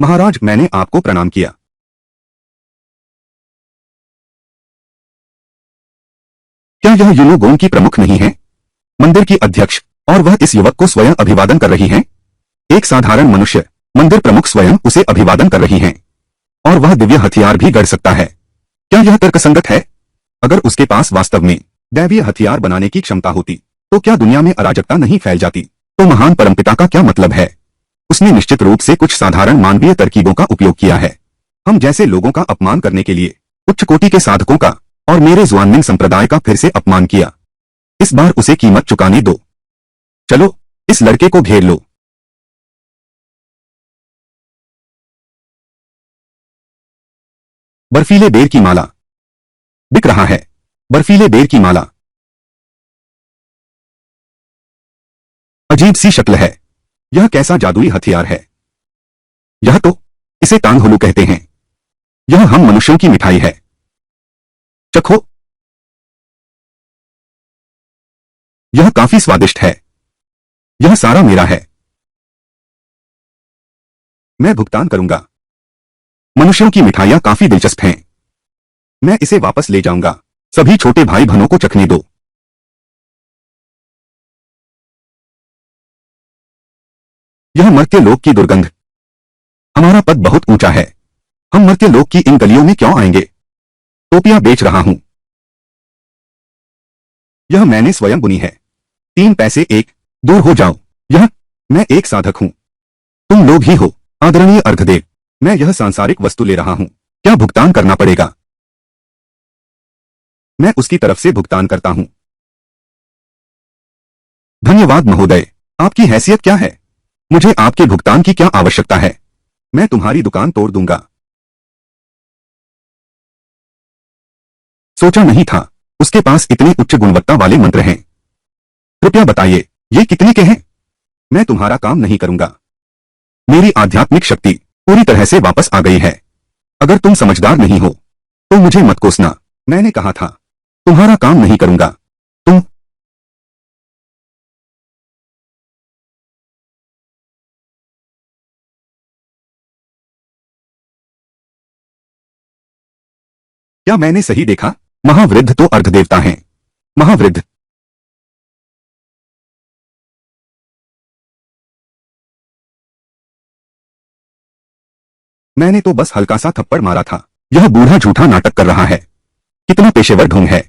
महाराज, मैंने आपको प्रणाम किया। क्या यह युनोगोन की प्रमुख नहीं है, मंदिर की अध्यक्ष, और वह इस युवक को स्वयं अभिवादन कर रही हैं? एक साधारण मनुष्य, मंदिर प्रमुख स्वयं उसे अभिवादन कर रही हैं, और वह दिव्य हथियार भी गढ़ सकता है। क्या यह तर्कसंगत है? अगर उसके पास वास्तव में दैवीय हथियार बनाने की क्षमता होती, तो क्या दुनिया में अराजकता नहीं फैल जाती? तो महान परमपिता का क्या मतलब है? उसने निश्चित रूप से कुछ साधारण मानवीय तरकीबों का उपयोग किया है, हम जैसे लोगों का अपमान करने के लिए। उच्च कोटि के साधकों का और मेरे ज़ुआनमिंग संप्रदाय का फिर से अपमान किया। इस बार उसे कीमत चुकाने दो। चलो, इस लड़के को घेर लो। बर्फीले बेर की माला। बिक रहा है। बर्फीले बेर की माला। अजीब सी शक्ल है। यह कैसा जादुई हथियार है? यह तो, इसे टांगहुलू कहते हैं। यह हम मनुष्यों की मिठाई है। चखो। यह काफी स्वादिष्ट है। यह सारा मेरा है। मैं भुगतान करूंगा। मनुष्यों की मिठाइयां काफी दिलचस्प हैं। मैं इसे वापस ले जाऊंगा। सभी छोटे भाई बहनों को चखने दो। यह मर्त्य लोक की दुर्गंध। हमारा पद बहुत ऊंचा है। हम मर्त्य लोक की इन गलियों में क्यों आएंगे? टोपियां बेच रहा हूं। यह मैंने स्वयं बुनी है। 3 पैसे एक। दूर हो जाओ। मैं एक साधक हूं। तुम लोग ही हो, आदरणीय अर्धदेव। मैं यह सांसारिक वस्तु ले रहा हूं। क्या भुगतान करना पड़ेगा? मैं उसकी तरफ से भुगतान करता हूं। धन्यवाद महोदय। आपकी हैसियत क्या है? मुझे आपके भुगतान की क्या आवश्यकता है? मैं तुम्हारी दुकान तोड़ दूंगा। सोचा नहीं था, उसके पास इतने उच्च गुणवत्ता वाले मंत्र हैं। कृपया बताइए, ये कितने के हैं? मैं तुम्हारा काम नहीं करूंगा। मेरी आध्यात्मिक शक्ति पूरी तरह से वापस आ गई है। अगर तुम समझदार नहीं हो, तो मुझे मत कोसना। मैंने कहा था, तुम्हारा काम नहीं करूंगा। तुम क्या मैंने सही देखा? महावृद्ध तो अर्धदेवता हैं। महावृद्ध। मैंने तो बस हल्का सा थप्पड़ मारा था। यह बूढ़ा झूठा नाटक कर रहा है। कितना पेशेवर ढोंग है।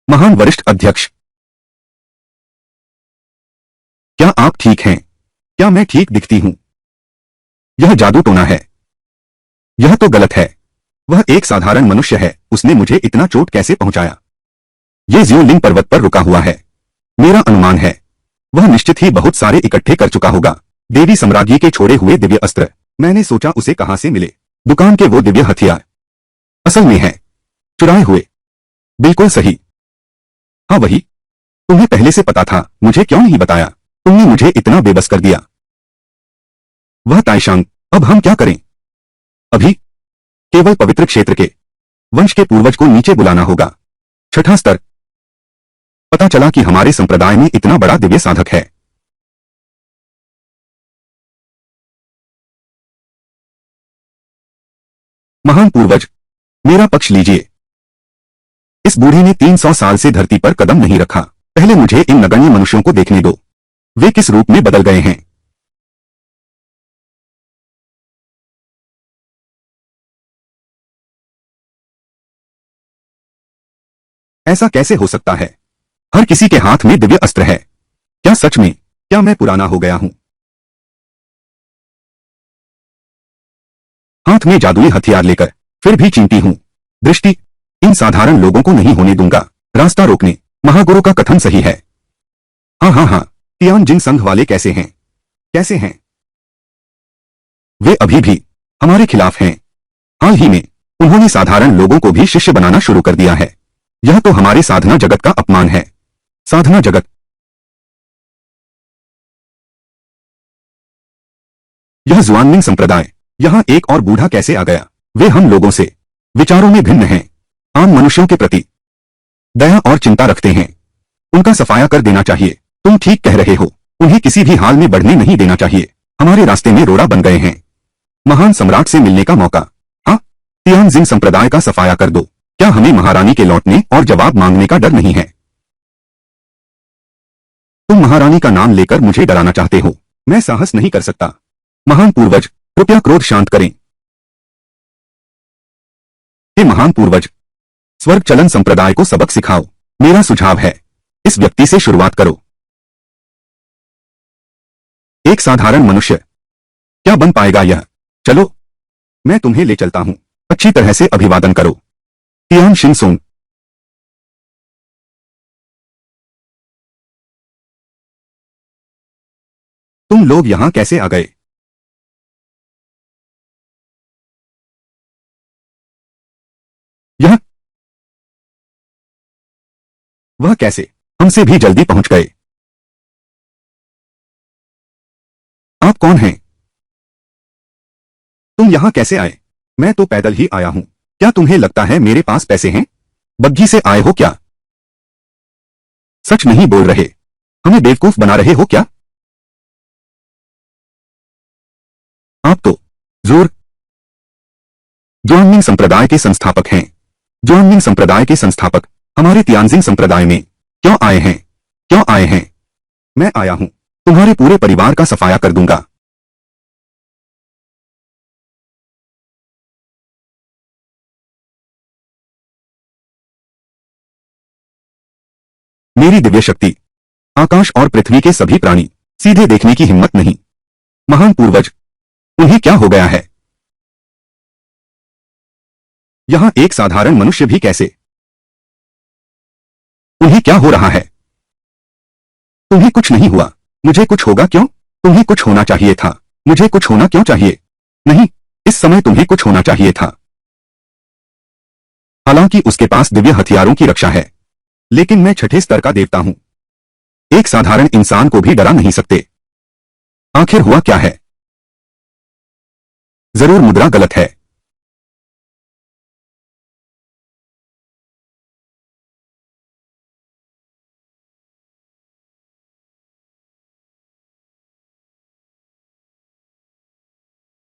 महान वरिष्ठ अध्यक्ष, क्या आप ठीक हैं? क्या मैं ठीक दिखती हूं? यह जादू टोना है। यह तो गलत है। वह एक साधारण मनुष्य है, उसने मुझे इतना चोट कैसे पहुंचाया? ये ज्योलिंग पर्वत पर रुका हुआ है। मेरा अनुमान है, वह निश्चित ही बहुत सारे इकट्ठे कर चुका होगा। देवी सम्राज्ञी के छोड़े हुए दिव्य अस्त्र। मैंने सोचा उसे कहां से मिले। दुकान के वो दिव्य हथियार असल में है चुराए हुए। बिल्कुल सही। हाँ वही। तुम्हें पहले से पता था, मुझे क्यों नहीं बताया? तुमने मुझे इतना बेबस कर दिया। वह ताइशांग। अब हम क्या करें? अभी केवल पवित्र क्षेत्र के वंश के पूर्वज को नीचे बुलाना होगा। 6ठा स्तर। पता चला कि हमारे संप्रदाय में इतना बड़ा दिव्य साधक है। महान पूर्वज, मेरा पक्ष लीजिए। इस बूढ़ी ने 300 साल से धरती पर कदम नहीं रखा। पहले मुझे इन नगण्य मनुष्यों को देखने दो। वे किस रूप में बदल गए हैं। ऐसा कैसे हो सकता है? हर किसी के हाथ में दिव्य अस्त्र है। क्या सच में? क्या मैं पुराना हो गया हूं? हाथ में जादुई हथियार लेकर फिर भी चींटी हूं। दृष्टि, इन साधारण लोगों को नहीं होने दूंगा। रास्ता रोकने। महागुरु का कथन सही है। हाँ हाँ हाँ। तियानजिन संघ वाले कैसे हैं? कैसे हैं? वे अभी भी हमारे खिलाफ हैं। हाल ही में उन्होंने साधारण लोगों को भी शिष्य बनाना शुरू कर दिया है। यह तो हमारे साधना जगत का अपमान है। साधना जगत, यह जुआनमिंग संप्रदाय, यहां एक और बूढ़ा कैसे आ गया? वे हम लोगों से विचारों में भिन्न हैं। आम मनुष्यों के प्रति दया और चिंता रखते हैं। उनका सफाया कर देना चाहिए। तुम ठीक कह रहे हो। उन्हें किसी भी हाल में बढ़ने नहीं देना चाहिए। हमारे रास्ते में रोड़ा बन गए हैं। महान सम्राट से मिलने का मौका। हाँ, तियानजिन संप्रदाय का सफाया कर दो। क्या हमें महारानी के लौटने और जवाब मांगने का डर नहीं है? तुम महारानी का नाम लेकर मुझे डराना चाहते हो। मैं साहस नहीं कर सकता। महान पूर्वज, कृपया क्रोध शांत करें। हे महान पूर्वज, स्वर्ग चलन संप्रदाय को सबक सिखाओ। मेरा सुझाव है, इस व्यक्ति से शुरुआत करो। एक साधारण मनुष्य क्या बन पाएगा यह? चलो, मैं तुम्हें ले चलता हूं। अच्छी तरह से अभिवादन करो। तियान शिनसोंग। तुम लोग यहां कैसे आ गए? यह वह कैसे हमसे भी जल्दी पहुंच गए? आप कौन हैं? तुम यहां कैसे आए? मैं तो पैदल ही आया हूं। क्या तुम्हें लगता है मेरे पास पैसे हैं? बग्घी से आए हो क्या? सच नहीं बोल रहे। हमें बेवकूफ बना रहे हो क्या? आप तो जोर जुआनमिंग संप्रदाय के संस्थापक हैं। जुआनमिंग संप्रदाय के संस्थापक हमारे तियानजिन संप्रदाय में क्यों आए हैं? क्यों आए हैं? मैं आया हूं, तुम्हारे पूरे परिवार का सफाया कर दूंगा। मेरी दिव्य शक्ति, आकाश और पृथ्वी के सभी प्राणी सीधे देखने की हिम्मत नहीं। महान पूर्वज, उन्हें क्या हो गया है? यहां एक साधारण मनुष्य भी कैसे? उन्हें क्या हो रहा है? तुम्हें कुछ नहीं हुआ। मुझे कुछ होगा क्यों? तुम्हें कुछ होना चाहिए था। मुझे कुछ होना क्यों चाहिए? नहीं, इस समय तुम्हें कुछ होना चाहिए था। हालांकि उसके पास दिव्य हथियारों की रक्षा है, लेकिन मैं छठे स्तर का देवता हूं। एक साधारण इंसान को भी डरा नहीं सकते। आखिर हुआ क्या है? जरूर मुद्रा गलत है।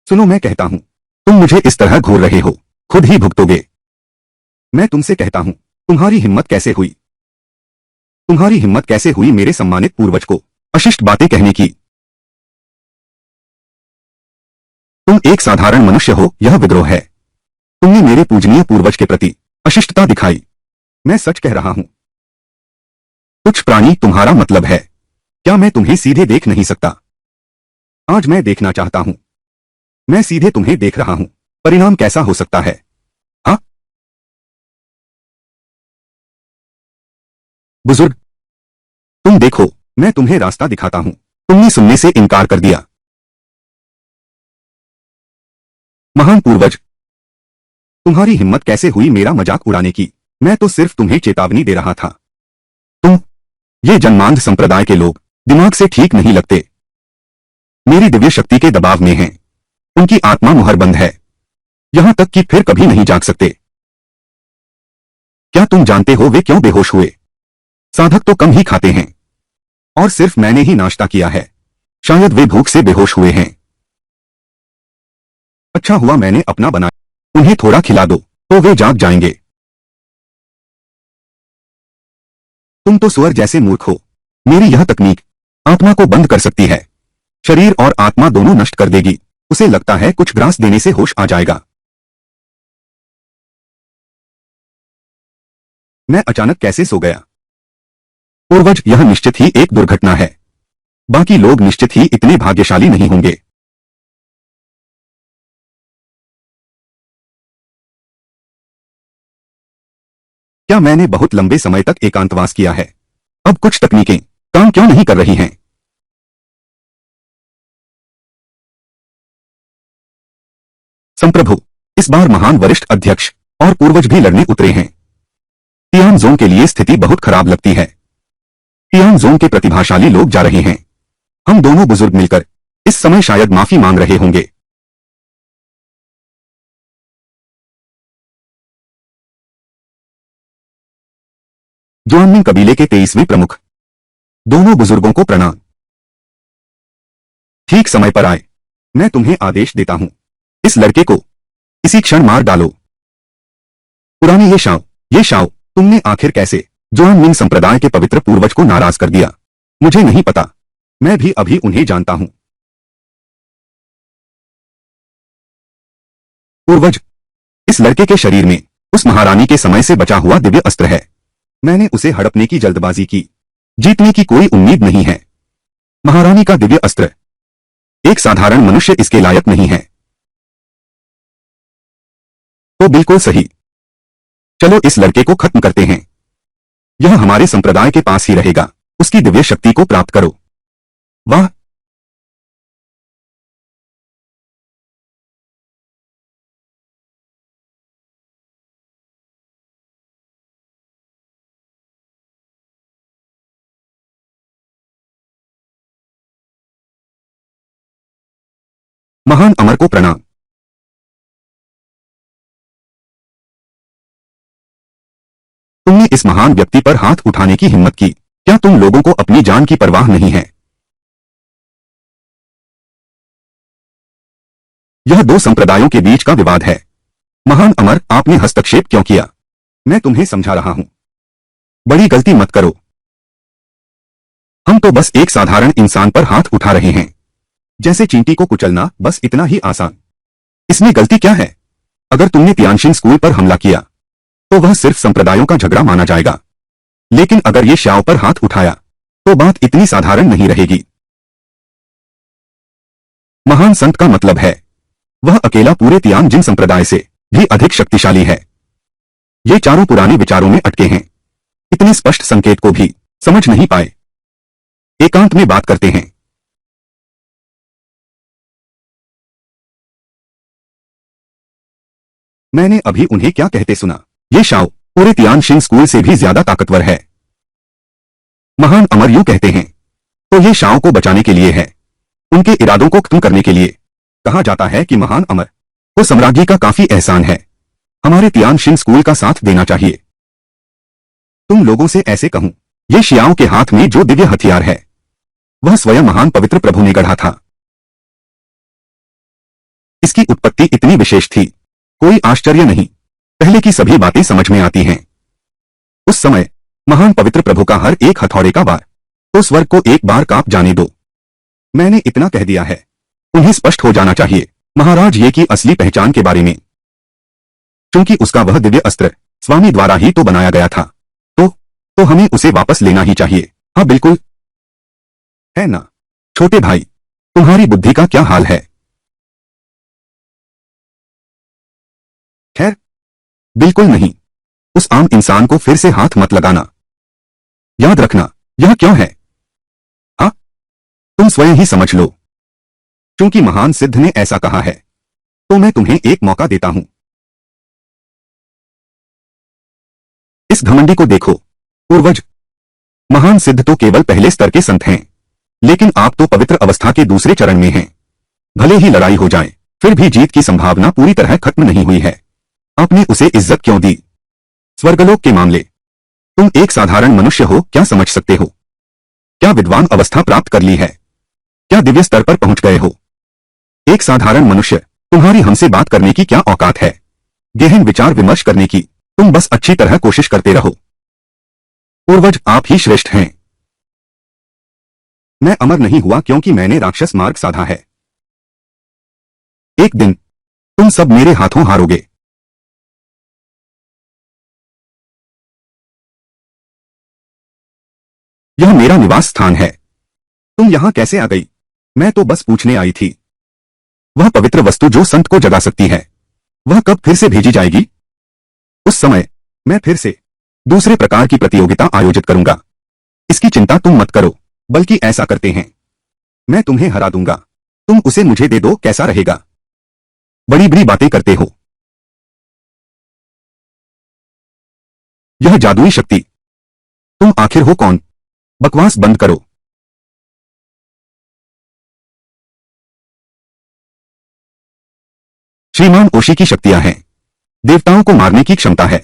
सुनो, मैं कहता हूं, तुम मुझे इस तरह घूर रहे हो, खुद ही भुगतोगे। मैं तुमसे कहता हूं, तुम्हारी हिम्मत कैसे हुई? तुम्हारी हिम्मत कैसे हुई मेरे सम्मानित पूर्वज को अशिष्ट बातें कहने की? तुम एक साधारण मनुष्य हो, यह विद्रोह है। तुमने मेरे पूजनीय पूर्वज के प्रति अशिष्टता दिखाई। मैं सच कह रहा हूं। तुच्छ प्राणी तुम्हारा मतलब है। क्या मैं तुम्हें सीधे देख नहीं सकता? आज मैं देखना चाहता हूं। मैं सीधे तुम्हें देख रहा हूं। परिणाम कैसा हो सकता है? हाँ, बुजुर्ग, तुम देखो, मैं तुम्हें रास्ता दिखाता हूं। तुमने सुनने से इनकार कर दिया। महान पूर्वज, तुम्हारी हिम्मत कैसे हुई मेरा मजाक उड़ाने की? मैं तो सिर्फ तुम्हें चेतावनी दे रहा था। तुम, ये जन्मांध संप्रदाय के लोग दिमाग से ठीक नहीं लगते। मेरी दिव्य शक्ति के दबाव में हैं। उनकी आत्मा मुहरबंद है, यहां तक कि फिर कभी नहीं जाग सकते। क्या तुम जानते हो वे क्यों बेहोश हुए? साधक तो कम ही खाते हैं, और सिर्फ मैंने ही नाश्ता किया है। शायद वे भूख से बेहोश हुए हैं। अच्छा हुआ मैंने अपना बनाया। उन्हें थोड़ा खिला दो, तो वे जाग जाएंगे। तुम तो सुअर जैसे मूर्ख हो। मेरी यह तकनीक आत्मा को बंद कर सकती है। शरीर और आत्मा दोनों नष्ट कर देगी। उसे लगता है कुछ ग्रास देने से होश आ जाएगा। मैं अचानक कैसे सो गया? पूर्वज, यह निश्चित ही एक दुर्घटना है। बाकी लोग निश्चित ही इतने भाग्यशाली नहीं होंगे। क्या मैंने बहुत लंबे समय तक एकांतवास किया है? अब कुछ तकनीकें काम क्यों नहीं कर रही हैं? संप्रभु, इस बार महान वरिष्ठ अध्यक्ष और पूर्वज भी लड़ने उतरे हैं। तियानजोंग के लिए स्थिति बहुत खराब लगती है। तियानजोंग के प्रतिभाशाली लोग जा रहे हैं। हम दोनों बुजुर्ग मिलकर इस समय शायद माफी मांग रहे होंगे। जुआनमिंग कबीले के 23वें प्रमुख। दोनों बुजुर्गों को प्रणाम। ठीक समय पर आए। मैं तुम्हें आदेश देता हूं, इस लड़के को इसी क्षण मार डालो। पुराने ये शाओ, तुमने आखिर कैसे जुआनमिंग संप्रदाय के पवित्र पूर्वज को नाराज कर दिया? मुझे नहीं पता, मैं भी अभी उन्हें जानता हूं। पूर्वज, इस लड़के के शरीर में उस महारानी के समय से बचा हुआ दिव्य अस्त्र है। मैंने उसे हड़पने की जल्दबाजी की। जीतने की कोई उम्मीद नहीं है। महारानी का दिव्य अस्त्र, एक साधारण मनुष्य इसके लायक नहीं है। तो बिल्कुल सही। चलो इस लड़के को खत्म करते हैं। यह हमारे संप्रदाय के पास ही रहेगा। उसकी दिव्य शक्ति को प्राप्त करो। वाह! महान अमर को प्रणाम। तुमने इस महान व्यक्ति पर हाथ उठाने की हिम्मत की। क्या तुम लोगों को अपनी जान की परवाह नहीं है? यह दो संप्रदायों के बीच का विवाद है। महान अमर, आपने हस्तक्षेप क्यों किया? मैं तुम्हें समझा रहा हूं। बड़ी गलती मत करो। हम तो बस एक साधारण इंसान पर हाथ उठा रहे हैं। जैसे चींटी को कुचलना, बस इतना ही आसान। इसमें गलती क्या है? अगर तुमने तियानशिन स्कूल पर हमला किया तो वह सिर्फ संप्रदायों का झगड़ा माना जाएगा। लेकिन अगर ये शाओ पर हाथ उठाया तो बात इतनी साधारण नहीं रहेगी। महान संत का मतलब है वह अकेला पूरे तियानजिन संप्रदाय से भी अधिक शक्तिशाली है। ये चारों पुराने विचारों में अटके हैं। इतने स्पष्ट संकेत को भी समझ नहीं पाए। एकांत में बात करते हैं। मैंने अभी उन्हें क्या कहते सुना? ये शाओ पूरे तियानशिन स्कूल से भी ज्यादा ताकतवर है। महान अमर यूं कहते हैं तो ये शाओ को बचाने के लिए है, उनके इरादों को खत्म करने के लिए। कहा जाता है कि महान अमर को सम्राज्ञी का काफी एहसान है। हमारे तियानशिन स्कूल का साथ देना चाहिए। तुम लोगों से ऐसे कहूं, ये शियाओं के हाथ में जो दिव्य हथियार है वह स्वयं महान पवित्र प्रभु ने गढ़ा था। इसकी उत्पत्ति इतनी विशेष थी, कोई आश्चर्य नहीं। पहले की सभी बातें समझ में आती हैं। उस समय महान पवित्र प्रभु का हर एक हथौड़े का वार तो स्वर्ग को एक बार कांप जाने दो। मैंने इतना कह दिया है, उन्हें स्पष्ट हो जाना चाहिए महाराज ये की असली पहचान के बारे में। क्योंकि उसका वह दिव्य अस्त्र स्वामी द्वारा ही तो बनाया गया था, तो हमें उसे वापस लेना ही चाहिए। हाँ बिल्कुल, है ना? छोटे भाई, तुम्हारी बुद्धि का क्या हाल है? खैर, बिल्कुल नहीं। उस आम इंसान को फिर से हाथ मत लगाना। याद रखना, यह क्यों है? हाँ, तुम स्वयं ही समझ लो। क्योंकि महान सिद्ध ने ऐसा कहा है, तो मैं तुम्हें एक मौका देता हूं। इस घमंडी को देखो। पूर्वज, महान सिद्ध तो केवल पहले स्तर के संत हैं, लेकिन आप तो पवित्र अवस्था के दूसरे चरण में हैं। भले ही लड़ाई हो जाए, फिर भी जीत की संभावना पूरी तरह खत्म नहीं हुई है। आपने उसे इज्जत क्यों दी? स्वर्गलोक के मामले, तुम एक साधारण मनुष्य हो, क्या समझ सकते हो? क्या विद्वान अवस्था प्राप्त कर ली है? क्या दिव्य स्तर पर पहुंच गए हो? एक साधारण मनुष्य, तुम्हारी हमसे बात करने की क्या औकात है? गहन विचार विमर्श करने की तुम बस अच्छी तरह कोशिश करते रहो। पूर्वज, आप ही श्रेष्ठ हैं। मैं अमर नहीं हुआ क्योंकि मैंने राक्षस मार्ग साधा है। एक दिन तुम सब मेरे हाथों हारोगे। यह मेरा निवास स्थान है। तुम यहां कैसे आ गई? मैं तो बस पूछने आई थी। वह पवित्र वस्तु जो संत को जगा सकती है, वह कब फिर से भेजी जाएगी? उस समय मैं फिर से दूसरे प्रकार की प्रतियोगिता आयोजित करूंगा। इसकी चिंता तुम मत करो, बल्कि ऐसा करते हैं, मैं तुम्हें हरा दूंगा। तुम उसे मुझे दे दो, कैसा रहेगा? बड़ी बड़ी बातें करते हो। यह जादुई शक्ति। तुम आखिर हो कौन? बकवास बंद करो। श्रीमान ओशी की शक्तियां हैं। देवताओं को मारने की क्षमता है।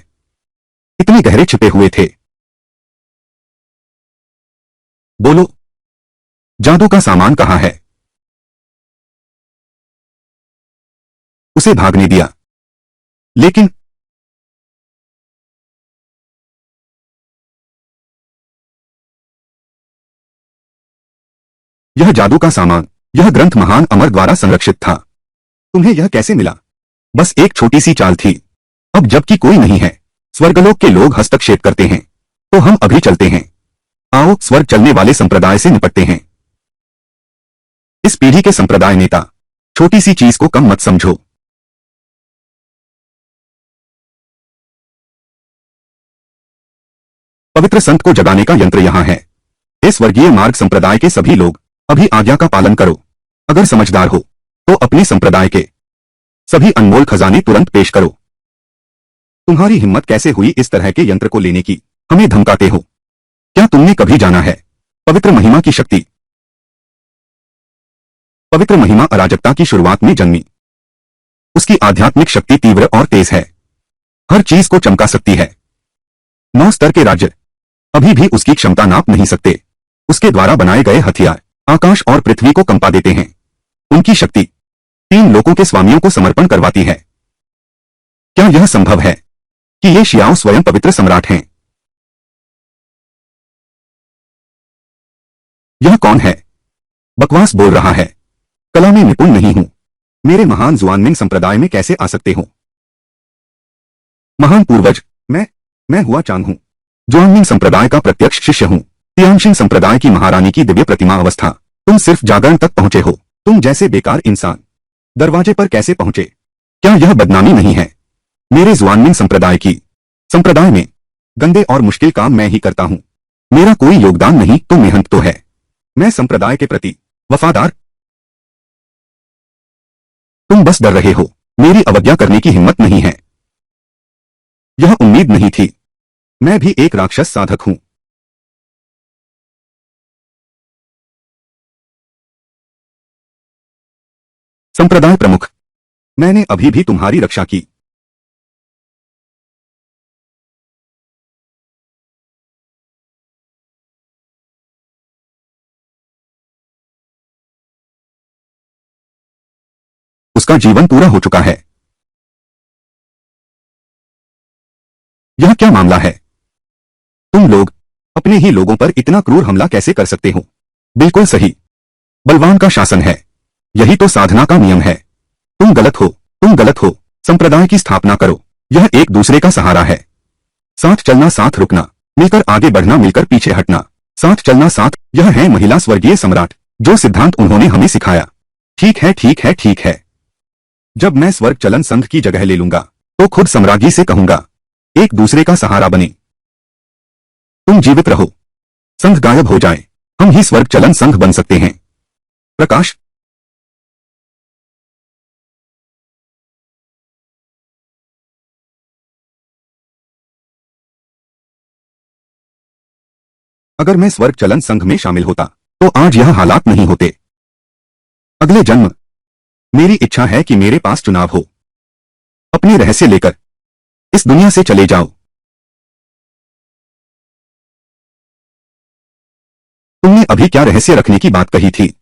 इतने गहरे छिपे हुए थे। बोलो, जादू का सामान कहाँ है? उसे भागने दिया। लेकिन यह जादू का सामान, यह ग्रंथ महान अमर द्वारा संरक्षित था। तुम्हें यह कैसे मिला? बस एक छोटी सी चाल थी। अब जबकि कोई नहीं है, स्वर्गलोक के लोग हस्तक्षेप करते हैं, तो हम अभी चलते हैं। आओ स्वर्ग चलने वाले संप्रदाय से निपटते हैं। इस पीढ़ी के संप्रदाय नेता, छोटी सी चीज को कम मत समझो। पवित्र संत को जगाने का यंत्र यहां है। हे स्वर्गीय मार्ग संप्रदाय के सभी लोग, अभी आज्ञा का पालन करो। अगर समझदार हो तो अपने संप्रदाय के सभी अनमोल खजाने तुरंत पेश करो। तुम्हारी हिम्मत कैसे हुई इस तरह के यंत्र को लेने की? हमें धमकाते हो? क्या तुमने कभी जाना है पवित्र महिमा की शक्ति? पवित्र महिमा अराजकता की शुरुआत में जन्मी। उसकी आध्यात्मिक शक्ति तीव्र और तेज है, हर चीज को चमका सकती है। 9 स्तर के राज्य अभी भी उसकी क्षमता नाप नहीं सकते। उसके द्वारा बनाए गए हथियार आकाश और पृथ्वी को कंपा देते हैं। उनकी शक्ति 3 लोकों के स्वामियों को समर्पण करवाती है। क्या यह संभव है कि ये शियाओ स्वयं पवित्र सम्राट हैं? यह कौन है? बकवास बोल रहा है। कला में निपुण नहीं हूं। मेरे महान जुआनमिंग संप्रदाय में कैसे आ सकते हो? महान पूर्वज, मैं हुआ चांग हूं। जुआनमिंग संप्रदाय का प्रत्यक्ष शिष्य हूं। तियानशिन संप्रदाय की महारानी की दिव्य प्रतिमा अवस्था। तुम सिर्फ जागरण तक पहुंचे हो। तुम जैसे बेकार इंसान दरवाजे पर कैसे पहुंचे? क्या यह बदनामी नहीं है? मेरे जुआनमिंग संप्रदाय में गंदे और मुश्किल काम मैं ही करता हूं। मेरा कोई योगदान नहीं तो मेहनत तो है। मैं संप्रदाय के प्रति वफादार। तुम बस डर रहे हो। मेरी अवज्ञा करने की हिम्मत नहीं है। यह उम्मीद नहीं थी। मैं भी एक राक्षस साधक हूं। संप्रदाय प्रमुख, मैंने अभी भी तुम्हारी रक्षा की। उसका जीवन पूरा हो चुका है। यह क्या मामला है? तुम लोग अपने ही लोगों पर इतना क्रूर हमला कैसे कर सकते हो? बिल्कुल सही। बलवान का शासन है। यही तो साधना का नियम है। तुम गलत हो। संप्रदाय की स्थापना करो। यह एक दूसरे का सहारा है। साथ चलना, साथ रुकना, मिलकर आगे बढ़ना, मिलकर पीछे हटना। साथ चलना, साथ। यह है महिला स्वर्गीय सम्राट, जो सिद्धांत उन्होंने हमें सिखाया। ठीक है। जब मैं स्वर्ग चलन संघ की जगह ले लूंगा तो खुद सम्राज्ञी से कहूंगा, एक दूसरे का सहारा बने। तुम जीवित रहो, संघ गायब हो जाए, हम ही स्वर्ग चलन संघ बन सकते हैं। प्रकाश, अगर मैं स्वर्ग चलन संघ में शामिल होता तो आज यह हालात नहीं होते। अगले जन्म, मेरी इच्छा है कि मेरे पास चुनाव हो। अपने रहस्य लेकर इस दुनिया से चले जाओ। तुमने अभी क्या रहस्य रखने की बात कही थी?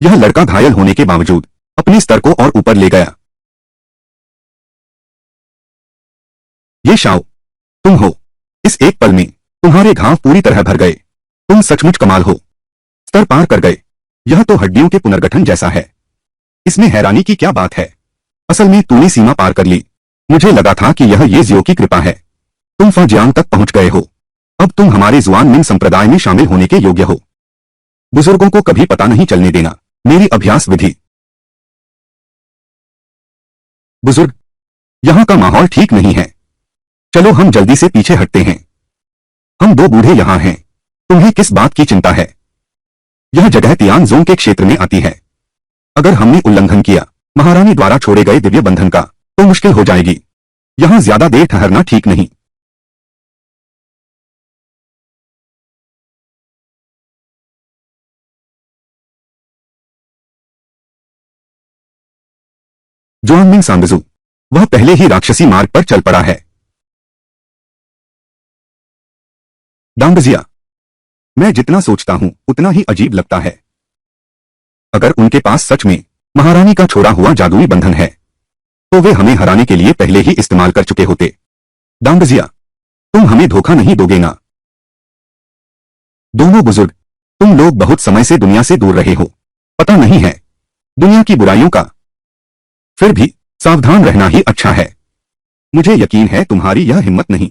यह लड़का घायल होने के बावजूद अपने स्तर को और ऊपर ले गया। ये शाओ, तुम हो। इस एक पल में तुम्हारे घाव पूरी तरह भर गए। तुम सचमुच कमाल हो। स्तर पार कर गए। यह तो हड्डियों के पुनर्गठन जैसा है। इसमें हैरानी की क्या बात है? असल में तूने सीमा पार कर ली। मुझे लगा था कि यह ये जियो की कृपा है। तुम फजियांग तक पहुंच गए हो। अब तुम हमारे जुआन मिंग संप्रदाय में शामिल होने के योग्य हो। बुजुर्गों को कभी पता नहीं चलने देना, मेरी अभ्यास विधि। बुजुर्ग, यहाँ का माहौल ठीक नहीं है, चलो हम जल्दी से पीछे हटते हैं। हम दो बूढ़े यहाँ हैं, तुम्हें किस बात की चिंता है? यह जगह तियान जोन के क्षेत्र में आती है। अगर हमने उल्लंघन किया महारानी द्वारा छोड़े गए दिव्य बंधन का, तो मुश्किल हो जाएगी। यहाँ ज्यादा देर ठहरना ठीक नहीं। जुआनमिंग सांगजू, वह पहले ही राक्षसी मार्ग पर चल पड़ा है। डांगजिया, मैं जितना सोचता हूं उतना ही अजीब लगता है। अगर उनके पास सच में महारानी का छोड़ा हुआ जादुई बंधन है, तो वे हमें हराने के लिए पहले ही इस्तेमाल कर चुके होते। डांगजिया, तुम हमें धोखा नहीं दोगे ना? दोनों बुजुर्ग, तुम लोग बहुत समय से दुनिया से दूर रहे हो, पता नहीं है दुनिया की बुराइयों का। फिर भी सावधान रहना ही अच्छा है। मुझे यकीन है तुम्हारी यह हिम्मत नहीं।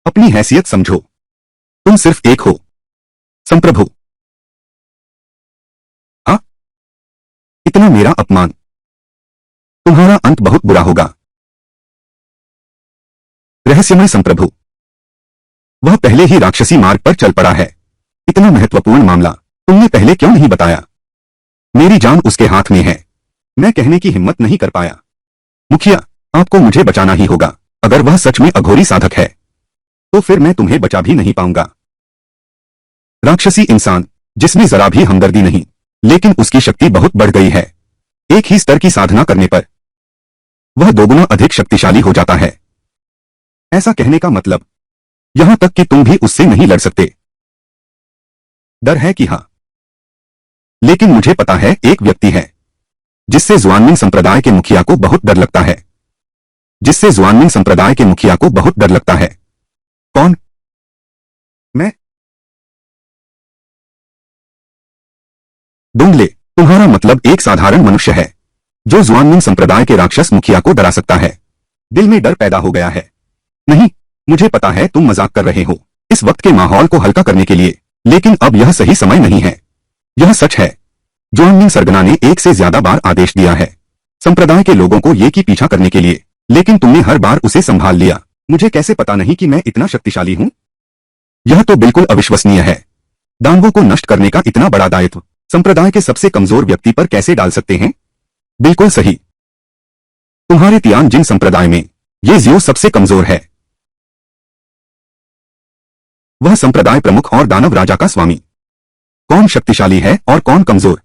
अपनी हैसियत समझो, तुम सिर्फ एक हो। संप्रभु, हाँ, इतना मेरा अपमान, तुम्हारा अंत बहुत बुरा होगा। रहस्यमय संप्रभु, वह पहले ही राक्षसी मार्ग पर चल पड़ा है। इतना महत्वपूर्ण मामला तुमने पहले क्यों नहीं बताया? मेरी जान उसके हाथ में है, मैं कहने की हिम्मत नहीं कर पाया। मुखिया, आपको मुझे बचाना ही होगा। अगर वह सच में अघोरी साधक है, तो फिर मैं तुम्हें बचा भी नहीं पाऊंगा। राक्षसी इंसान जिसमें जरा भी हमदर्दी नहीं, लेकिन उसकी शक्ति बहुत बढ़ गई है। एक ही स्तर की साधना करने पर वह दोगुना अधिक शक्तिशाली हो जाता है। ऐसा कहने का मतलब यहां तक कि तुम भी उससे नहीं लड़ सकते। डर है कि हाँ, लेकिन मुझे पता है एक व्यक्ति है जिससे जुआनमिंग संप्रदाय के मुखिया को बहुत डर लगता है। जिससे जुआनमिंग संप्रदाय के मुखिया को बहुत डर लगता है। कौन? मैं? डोंगले, तुम्हारा मतलब एक साधारण मनुष्य है जो जुआनमिंग संप्रदाय के राक्षस मुखिया को डरा सकता है। दिल में डर पैदा हो गया है। नहीं, मुझे पता है तुम मजाक कर रहे हो, इस वक्त के माहौल को हल्का करने के लिए, लेकिन अब यह सही समय नहीं है। यह सच है, जुआनमिंग सरगना ने एक से ज्यादा बार आदेश दिया है संप्रदाय के लोगों को ये की पीछा करने के लिए, लेकिन तुमने हर बार उसे संभाल लिया। मुझे कैसे पता नहीं कि मैं इतना शक्तिशाली हूं? यह तो बिल्कुल अविश्वसनीय है। दानवों को नष्ट करने का इतना बड़ा दायित्व संप्रदाय के सबसे कमजोर व्यक्ति पर कैसे डाल सकते हैं? बिल्कुल सही। तुम्हारे तियान जिन संप्रदाय में ये जियो सबसे कमजोर है। वह संप्रदाय प्रमुख और दानव राजा का स्वामी। कौन शक्तिशाली है और कौन कमजोर?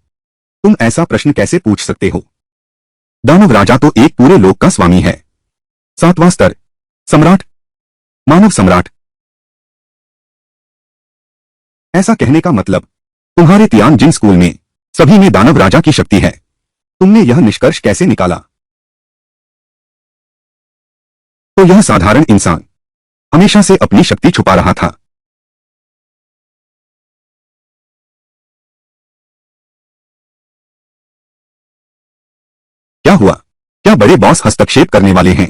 तुम ऐसा प्रश्न कैसे पूछ सकते हो? दानव राजा तो एक पूरे लोक का स्वामी है। 7वां स्तर, सम्राट, मानव सम्राट। ऐसा कहने का मतलब तुम्हारे तियान जिन स्कूल में सभी में दानव राजा की शक्ति है। तुमने यह निष्कर्ष कैसे निकाला? तो यह साधारण इंसान हमेशा से अपनी शक्ति छुपा रहा था। क्या हुआ? क्या बड़े बॉस हस्तक्षेप करने वाले हैं?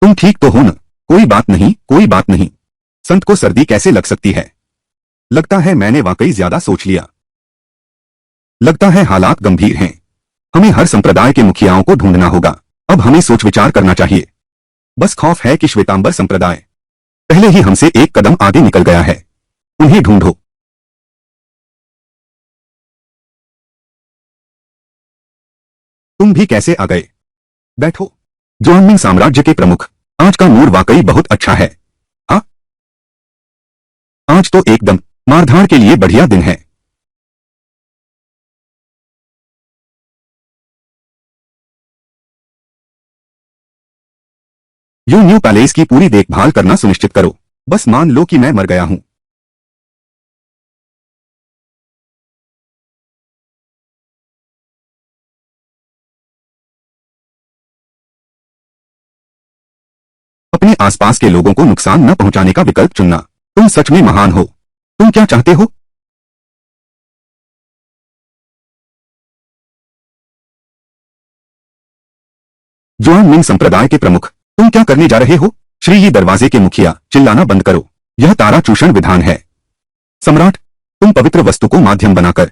तुम ठीक तो हो न? कोई बात नहीं, कोई बात नहीं। संत को सर्दी कैसे लग सकती है? लगता है मैंने वाकई ज्यादा सोच लिया। लगता है हालात गंभीर हैं। हमें हर संप्रदाय के मुखियाओं को ढूंढना होगा। अब हमें सोच विचार करना चाहिए। बस खौफ है कि श्वेतांबर संप्रदाय पहले ही हमसे एक कदम आगे निकल गया है। उन्हें ढूंढो। तुम भी कैसे आ गए? बैठो। जुआनमिंग साम्राज्य के प्रमुख, आज का मूड वाकई बहुत अच्छा है। हाँ, आज तो एकदम मारधाड़ के लिए बढ़िया दिन है। यू न्यू पैलेस की पूरी देखभाल करना सुनिश्चित करो। बस मान लो कि मैं मर गया हूं। अपने आसपास के लोगों को नुकसान न पहुंचाने का विकल्प चुनना। तुम सच में महान हो। तुम क्या चाहते हो? जुआनमिंग संप्रदाय के प्रमुख, तुम क्या करने जा रहे हो? श्री दरवाजे के मुखिया, चिल्लाना बंद करो, यह तारा चूषण विधान है। सम्राट, तुम पवित्र वस्तु को माध्यम बनाकर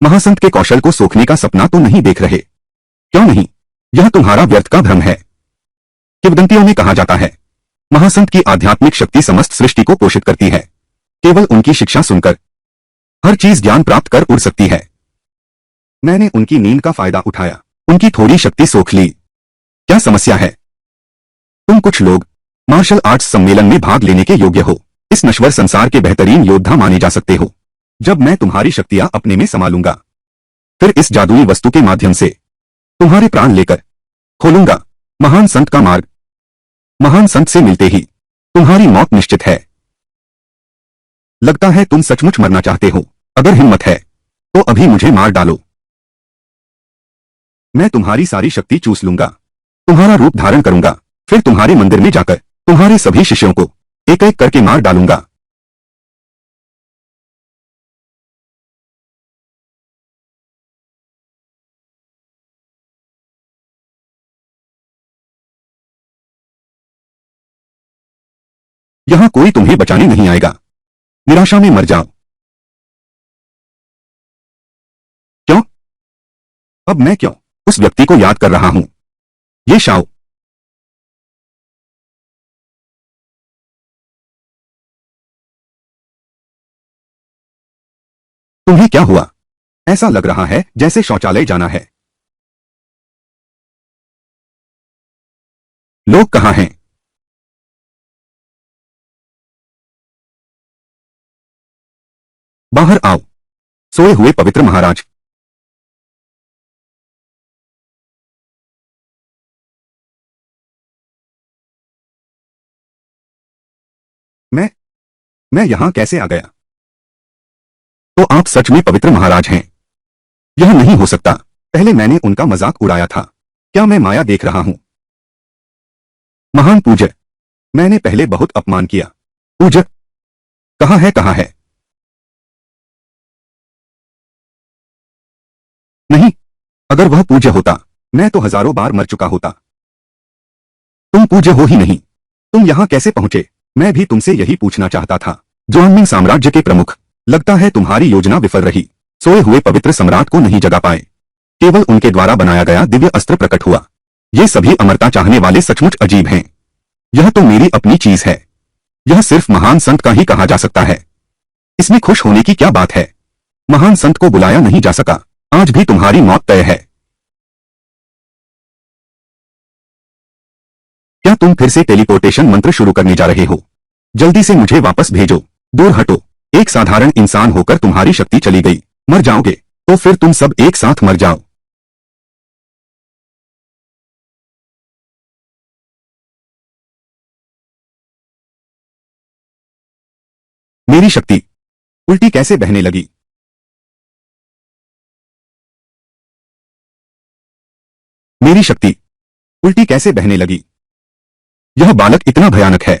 महासंत के कौशल को सोखने का सपना तो नहीं देख रहे? क्यों नहीं? यह तुम्हारा व्यर्थ का भ्रम है। किंवदंतियों में कहा जाता है, महासंत की आध्यात्मिक शक्ति समस्त सृष्टि को पोषित करती है। केवल उनकी शिक्षा सुनकर हर चीज ज्ञान प्राप्त कर उड़ सकती है। मैंने उनकी नींद का फायदा उठाया, उनकी थोड़ी शक्ति सोख ली। क्या समस्या है? तुम कुछ लोग मार्शल आर्ट्स सम्मेलन में भाग लेने के योग्य हो, इस नश्वर संसार के बेहतरीन योद्धा माने जा सकते हो। जब मैं तुम्हारी शक्तियां अपने में संभालूंगा, फिर इस जादुई वस्तु के माध्यम से तुम्हारे प्राण लेकर खोलूंगा महान संत का मार्ग। महान संत से मिलते ही तुम्हारी मौत निश्चित है। लगता है तुम सचमुच मरना चाहते हो। अगर हिम्मत है तो अभी मुझे मार डालो। मैं तुम्हारी सारी शक्ति चूस लूंगा, तुम्हारा रूप धारण करूंगा, फिर तुम्हारे मंदिर में जाकर तुम्हारे सभी शिष्यों को एक एक करके मार डालूंगा। यहां कोई तुम्हें बचाने नहीं आएगा। निराशा में मर जाओ। क्यों? अब मैं क्यों उस व्यक्ति को याद कर रहा हूं? ये शाओ। तुम्हें क्या हुआ? ऐसा लग रहा है जैसे शौचालय जाना है। लोग कहां हैं? बाहर आओ, सोए हुए पवित्र महाराज। मैं मैं यहां कैसे आ गया? तो आप सच में पवित्र महाराज हैं? यह नहीं हो सकता। पहले मैंने उनका मजाक उड़ाया था। क्या मैं माया देख रहा हूं? महान पूज्य, मैंने पहले बहुत अपमान किया। पूज्य कहाँ है, कहाँ है? नहीं, अगर वह पूज्य होता मैं तो हजारों बार मर चुका होता। तुम पूज्य हो ही नहीं, तुम यहां कैसे पहुंचे? मैं भी तुमसे यही पूछना चाहता था। जुआनमिंग साम्राज्य के प्रमुख, लगता है तुम्हारी योजना विफल रही। सोए हुए पवित्र सम्राट को नहीं जगा पाए, केवल उनके द्वारा बनाया गया दिव्य अस्त्र प्रकट हुआ। ये सभी अमरता चाहने वाले सचमुच अजीब हैं। यह तो मेरी अपनी चीज है, यह सिर्फ महान संत का ही कहा जा सकता है। इसमें खुश होने की क्या बात है? महान संत को बुलाया नहीं जा सका, आज भी तुम्हारी मौत तय है। क्या तुम फिर से टेलीपोर्टेशन मंत्र शुरू करने जा रहे हो? जल्दी से मुझे वापस भेजो। दूर हटो। एक साधारण इंसान होकर तुम्हारी शक्ति चली गई। मर जाओगे तो फिर तुम सब एक साथ मर जाओ। मेरी शक्ति उल्टी कैसे बहने लगी? मेरी शक्ति उल्टी कैसे बहने लगी? यह बालक इतना भयानक है।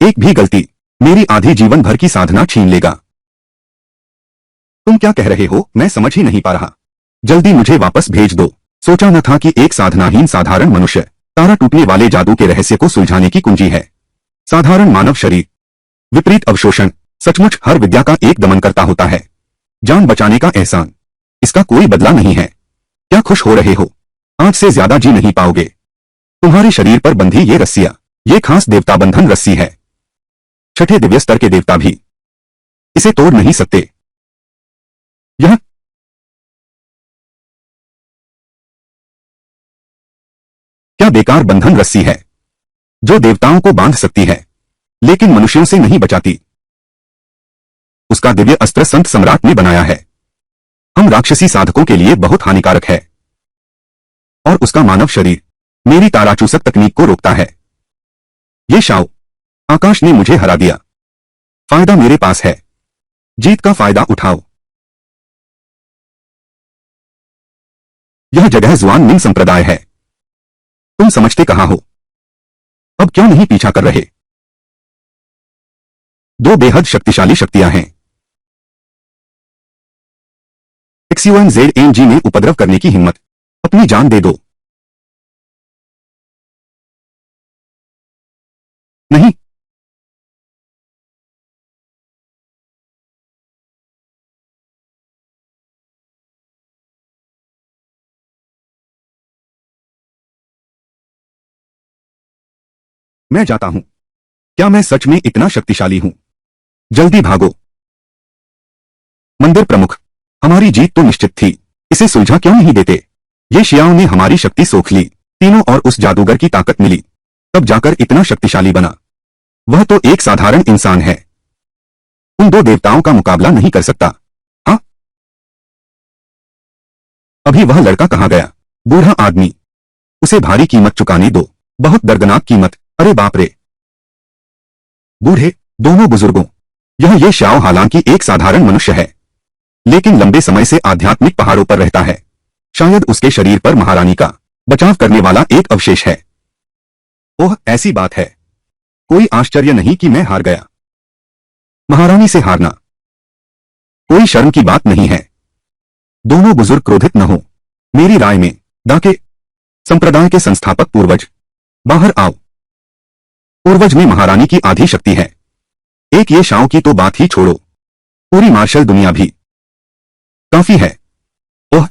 एक भी गलती मेरी आधी जीवन भर की साधना छीन लेगा। तुम क्या कह रहे हो? मैं समझ ही नहीं पा रहा। जल्दी मुझे वापस भेज दो। सोचा न था कि एक साधनाहीन साधारण मनुष्य तारा टूटने वाले जादू के रहस्य को सुलझाने की कुंजी है। साधारण मानव शरीर, विपरीत अवशोषण, सचमुच हर विद्या का एक दमनकर्ता होता है। जान बचाने का एहसान, इसका कोई बदला नहीं है। क्या खुश हो रहे हो? आज से ज्यादा जी नहीं पाओगे। तुम्हारे शरीर पर बंधी ये रस्सियां, ये खास देवता बंधन रस्सी है। छठे दिव्य स्तर के देवता भी इसे तोड़ नहीं सकते। यह क्या बेकार बंधन रस्सी है, जो देवताओं को बांध सकती है लेकिन मनुष्यों से नहीं बचाती। उसका दिव्य अस्त्र संत सम्राट ने बनाया है। हम राक्षसी साधकों के लिए बहुत हानिकारक है, और उसका मानव शरीर मेरी ताराचूसक तकनीक को रोकता है। ये शाओ, आकाश ने मुझे हरा दिया। फायदा मेरे पास है, जीत का फायदा उठाओ। यह जगह जुआनमिंग संप्रदाय है। तुम समझते कहां हो? अब क्यों नहीं पीछा कर रहे? दो बेहद शक्तिशाली शक्तियां हैं। XUNZNG में उपद्रव करने की हिम्मत, अपनी जान दे दो। नहीं। मैं जाता हूं। क्या मैं सच में इतना शक्तिशाली हूं? जल्दी भागो। मंदिर प्रमुख, हमारी जीत तो निश्चित थी। इसे सुलझा क्यों नहीं देते? ये शियाओं ने हमारी शक्ति सोख ली, तीनों, और उस जादूगर की ताकत मिली, तब जाकर इतना शक्तिशाली बना। वह तो एक साधारण इंसान है, उन दो देवताओं का मुकाबला नहीं कर सकता। हाँ, अभी वह लड़का कहाँ गया? बूढ़ा आदमी, उसे भारी कीमत चुकाने दो, बहुत दर्दनाक कीमत। अरे बाप रे! बूढ़े, दोनों बुजुर्गों। यह ये शाओ हालांकि एक साधारण मनुष्य है, लेकिन लंबे समय से आध्यात्मिक पहाड़ों पर रहता है। शायद उसके शरीर पर महारानी का बचाव करने वाला एक अवशेष है। ओह, ऐसी बात है। कोई आश्चर्य नहीं कि मैं हार गया। महारानी से हारना कोई शर्म की बात नहीं है। दोनों बुजुर्ग क्रोधित न हो। मेरी राय में दाके संप्रदाय के संस्थापक पूर्वज, बाहर आओ। पूर्वज में महारानी की आधी शक्ति है। एक ये शाओ की तो बात ही छोड़ो, पूरी मार्शल दुनिया भी काफी है। ओह,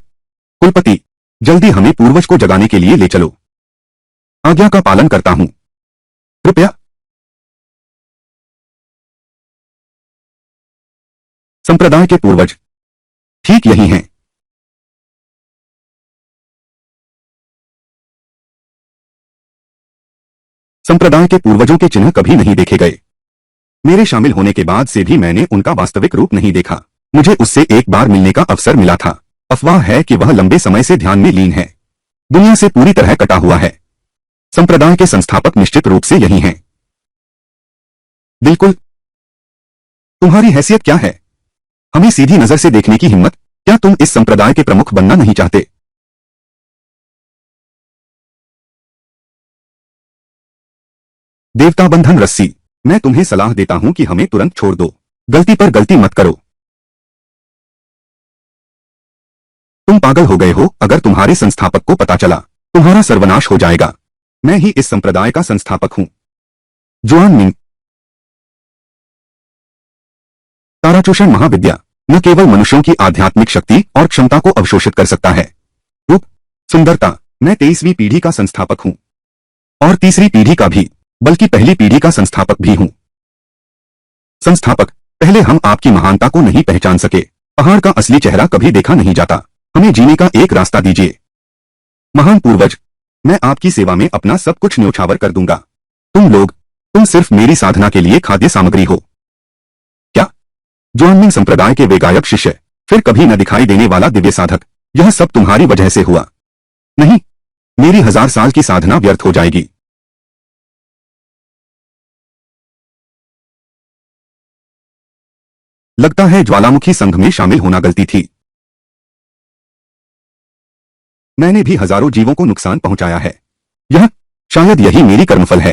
कुलपति, जल्दी हमें पूर्वज को जगाने के लिए ले चलो। आज्ञा का पालन करता हूं। कृपया। संप्रदाय के पूर्वज ठीक यही हैं। संप्रदाय के पूर्वजों के चिन्ह कभी नहीं देखे गए। मेरे शामिल होने के बाद से भी मैंने उनका वास्तविक रूप नहीं देखा। मुझे उससे एक बार मिलने का अवसर मिला था। अफवाह है कि वह लंबे समय से ध्यान में लीन है, दुनिया से पूरी तरह कटा हुआ है। संप्रदाय के संस्थापक निश्चित रूप से यही हैं। बिल्कुल। तुम्हारी हैसियत क्या है? हमें सीधी नजर से देखने की हिम्मत? क्या तुम इस संप्रदाय के प्रमुख बनना नहीं चाहते? देवता बंधन रस्सी, मैं तुम्हें सलाह देता हूं कि हमें तुरंत छोड़ दो। गलती पर गलती मत करो। तुम पागल हो गए हो। अगर तुम्हारे संस्थापक को पता चला, तुम्हारा सर्वनाश हो जाएगा। मैं ही इस संप्रदाय का संस्थापक हूं। जुआन मिंग। ताराचूषण महाविद्या न केवल मनुष्यों की आध्यात्मिक शक्ति और क्षमता को अवशोषित कर सकता है। रूप, सुंदरता, मैं 23वीं पीढ़ी का संस्थापक हूं, और तीसरी पीढ़ी का भी, बल्कि पहली पीढ़ी का संस्थापक भी हूं। संस्थापक, पहले हम आपकी महानता को नहीं पहचान सके। पहाड़ का असली चेहरा कभी देखा नहीं जाता। हमें जीने का एक रास्ता दीजिए। महान पूर्वज, मैं आपकी सेवा में अपना सब कुछ न्योछावर कर दूंगा। तुम सिर्फ मेरी साधना के लिए खाद्य सामग्री हो। क्या? जुआनमिंग संप्रदाय के वे गायक शिष्य, फिर कभी न दिखाई देने वाला दिव्य साधक, यह सब तुम्हारी वजह से हुआ। नहीं, मेरी 1000 साल की साधना व्यर्थ हो जाएगी। लगता है ज्वालामुखी संघ में शामिल होना गलती थी। मैंने भी हजारों जीवों को नुकसान पहुंचाया है। शायद यही मेरी कर्मफल है।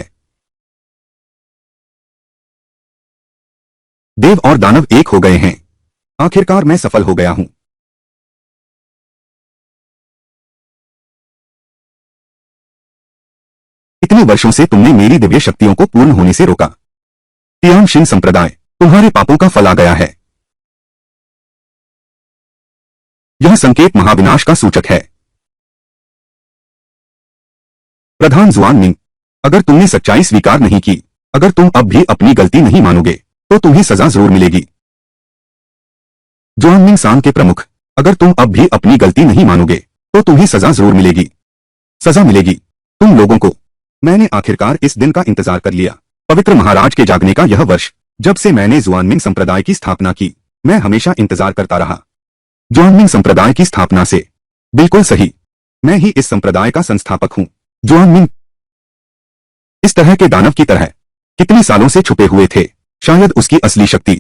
देव और दानव एक हो गए हैं। आखिरकार मैं सफल हो गया हूं। इतने वर्षों से तुमने मेरी दिव्य शक्तियों को पूर्ण होने से रोका। तियानशिन संप्रदाय, तुम्हारे पापों का फल आ गया है। यह संकेत महाविनाश का सूचक है। प्रधान जुआनमिंग, अगर तुमने सच्चाई स्वीकार नहीं की, अगर तुम अब भी अपनी गलती नहीं मानोगे, तो तुम्हें सजा जरूर मिलेगी। जुआनमिंग सांग के प्रमुख, अगर तुम अब भी अपनी गलती नहीं मानोगे, तो तुम्हें सजा जरूर मिलेगी। सजा मिलेगी तुम लोगों को। मैंने आखिरकार इस दिन का इंतजार कर लिया। पवित्र महाराज के जागने का यह वर्ष, जब से मैंने जुआनमिंग संप्रदाय की स्थापना की, मैं हमेशा इंतजार करता रहा। जुआनमिंग संप्रदाय की स्थापना से। बिल्कुल सही, मैं ही इस संप्रदाय का संस्थापक हूं। जुआनमिंग इस तरह के दानव की तरह कितने सालों से छुपे हुए थे। शायद उसकी असली शक्ति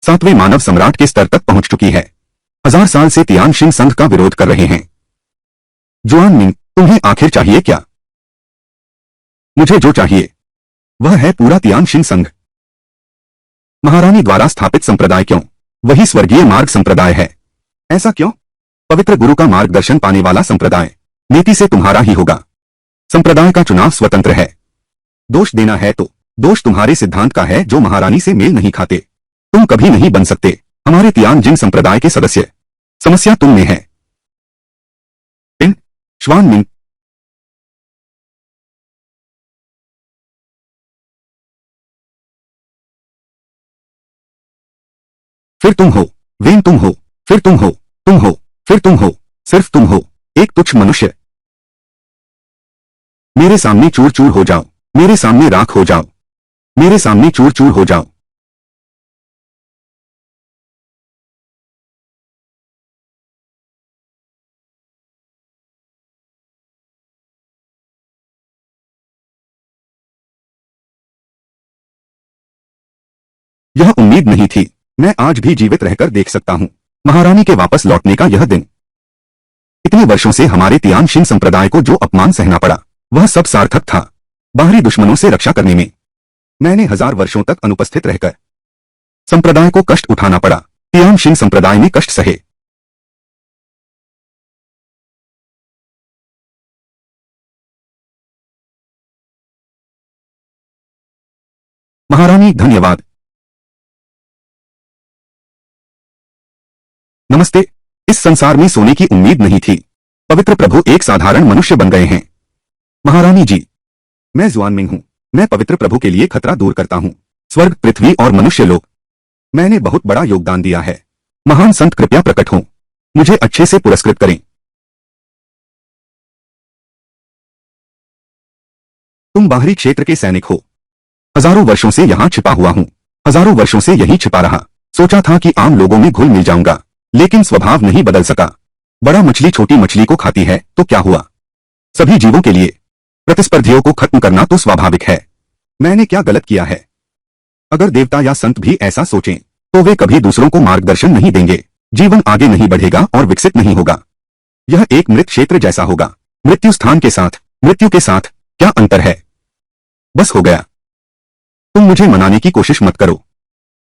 7वें मानव सम्राट के स्तर तक पहुंच चुकी है। 1000 साल से तियानशिन संघ का विरोध कर रहे हैं। जुआनमिंग, तुम्हें आखिर चाहिए क्या? मुझे जो चाहिए वह है पूरा तियानशिन संघ। महारानी द्वारा स्थापित संप्रदाय क्यों? वही स्वर्गीय मार्ग संप्रदाय है। ऐसा क्यों? पवित्र गुरु का मार्गदर्शन पाने वाला संप्रदाय। नीति से तुम्हारा ही होगा। संप्रदाय का चुनाव स्वतंत्र है। दोष देना है तो दोष तुम्हारे सिद्धांत का है जो महारानी से मेल नहीं खाते। तुम कभी नहीं बन सकते हमारे तियानजिन संप्रदाय के सदस्य। समस्या तुम में है। इन श्वान मिंग। फिर तुम हो। वेन तुम हो। फिर तुम हो। तुम हो। फिर तुम हो। सिर्फ तुम हो। एक तुच्छ मनुष्य। मेरे सामने चूर चूर हो जाओ। मेरे सामने राख हो जाओ। मेरे सामने चूर चूर हो जाओ। यह उम्मीद नहीं थी। मैं आज भी जीवित रहकर देख सकता हूं महारानी के वापस लौटने का यह दिन। इतने वर्षों से हमारे तियानशिन संप्रदाय को जो अपमान सहना पड़ा वह सब सार्थक था। बाहरी दुश्मनों से रक्षा करने में मैंने 1000 वर्षों तक अनुपस्थित रहकर संप्रदाय को कष्ट उठाना पड़ा। तियानशिन संप्रदाय ने कष्ट सहे। महारानी धन्यवाद। नमस्ते। इस संसार में सोने की उम्मीद नहीं थी। पवित्र प्रभु एक साधारण मनुष्य बन गए हैं। महारानी जी, मैं जुआन मिंग हूं। मैं पवित्र प्रभु के लिए खतरा दूर करता हूं। स्वर्ग, पृथ्वी और मनुष्य लोक, मैंने बहुत बड़ा योगदान दिया है। महान संत कृपया प्रकट हों। मुझे अच्छे से पुरस्कृत करें। तुम बाहरी क्षेत्र के सैनिक हो। हजारों वर्षों से यहां छिपा हुआ हूं। हजारों वर्षों से यहीं छिपा रहा। सोचा था कि आम लोगों में घुल मिल जाऊंगा, लेकिन स्वभाव नहीं बदल सका। बड़ा मछली छोटी मछली को खाती है तो क्या हुआ। सभी जीवों के लिए प्रतिस्पर्धियों को खत्म करना तो स्वाभाविक है। मैंने क्या गलत किया है। अगर देवता या संत भी ऐसा सोचें तो वे कभी दूसरों को मार्गदर्शन नहीं देंगे। जीवन आगे नहीं बढ़ेगा और विकसित नहीं होगा। यह एक मृत क्षेत्र जैसा होगा। मृत्यु स्थान के साथ मृत्यु के साथ क्या अंतर है। बस हो गया। तुम मुझे मनाने की कोशिश मत करो।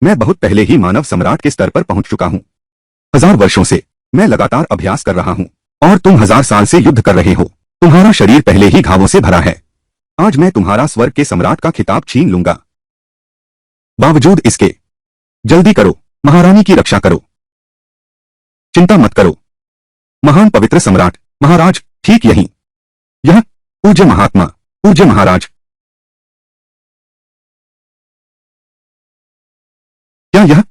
मैं बहुत पहले ही मानव सम्राट के स्तर पर पहुंच चुका हूं। 1000 वर्षों से मैं लगातार अभ्यास कर रहा हूं और तुम 1000 साल से युद्ध कर रहे हो। तुम्हारा शरीर पहले ही घावों से भरा है। आज मैं तुम्हारा स्वर्ग के सम्राट का खिताब छीन लूंगा। बावजूद इसके जल्दी करो। महारानी की रक्षा करो। चिंता मत करो। महान पवित्र सम्राट महाराज, ठीक यही। यह पूज्य महात्मा, पूज्य महाराज। क्या यह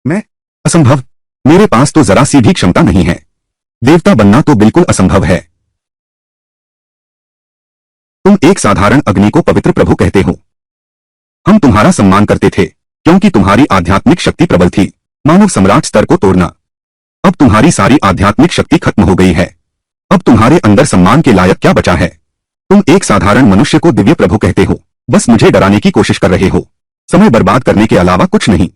मैं असंभव। मेरे पास तो जरा सी भी क्षमता नहीं है। देवता बनना तो बिल्कुल असंभव है। तुम एक साधारण अग्नि को पवित्र प्रभु कहते हो। हम तुम्हारा सम्मान करते थे क्योंकि तुम्हारी आध्यात्मिक शक्ति प्रबल थी। मानव सम्राट स्तर को तोड़ना। अब तुम्हारी सारी आध्यात्मिक शक्ति खत्म हो गई है। अब तुम्हारे अंदर सम्मान के लायक क्या बचा है। तुम एक साधारण मनुष्य को दिव्य प्रभु कहते हो। बस मुझे डराने की कोशिश कर रहे हो। समय बर्बाद करने के अलावा कुछ नहीं।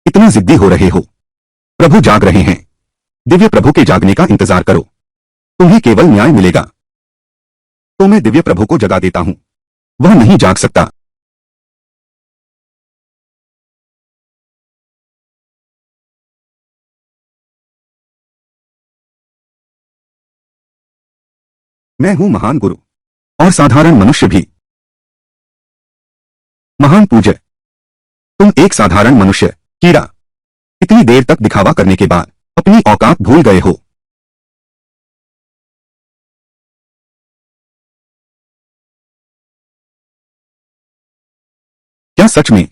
इतना जिद्दी हो रहे हो। प्रभु जाग रहे हैं। दिव्य प्रभु के जागने का इंतजार करो। तुम्हें केवल न्याय मिलेगा। तो मैं दिव्य प्रभु को जगा देता हूं। वह नहीं जाग सकता। मैं हूं महान गुरु और साधारण मनुष्य भी। महान पूज्य, तुम एक साधारण मनुष्य कीड़ा इतनी देर तक दिखावा करने के बाद अपनी औकात भूल गए हो। क्या सच में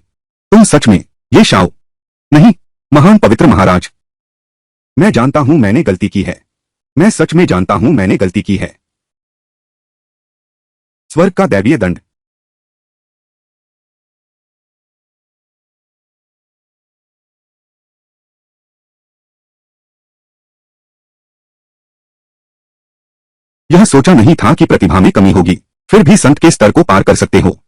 तुम सच में ये शाओ नहीं। महान पवित्र महाराज, मैं जानता हूं मैंने गलती की है। मैं सच में जानता हूं मैंने गलती की है। स्वर्ग का दैवीय दंड। यह सोचा नहीं था कि प्रतिभा में कमी होगी। फिर भी संत के स्तर को पार कर सकते हो।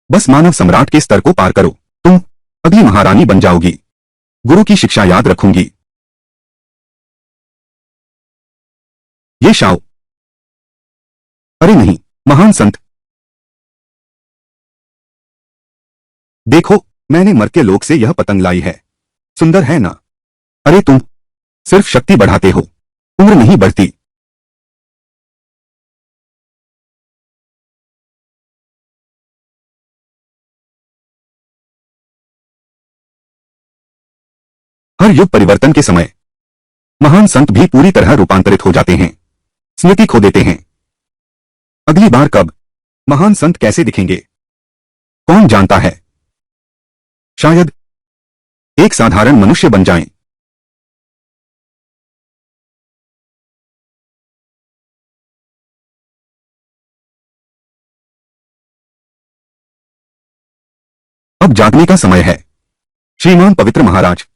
बस मानव सम्राट के स्तर को पार करो, तुम अगली महारानी बन जाओगी। गुरु की शिक्षा याद रखूंगी। ये शाओ। अरे नहीं, महान संत। देखो, मैंने मर्त्य लोक से यह पतंग लाई है। सुंदर है ना? अरे तुम सिर्फ शक्ति बढ़ाते हो, उम्र नहीं बढ़ती। हर युग परिवर्तन के समय महान संत भी पूरी तरह रूपांतरित हो जाते हैं, स्मृति खो देते हैं। अगली बार कब महान संत कैसे दिखेंगे, कौन जानता है? शायद एक साधारण मनुष्य बन जाएं। अब जागने का समय है। श्रीमान पवित्र महाराज,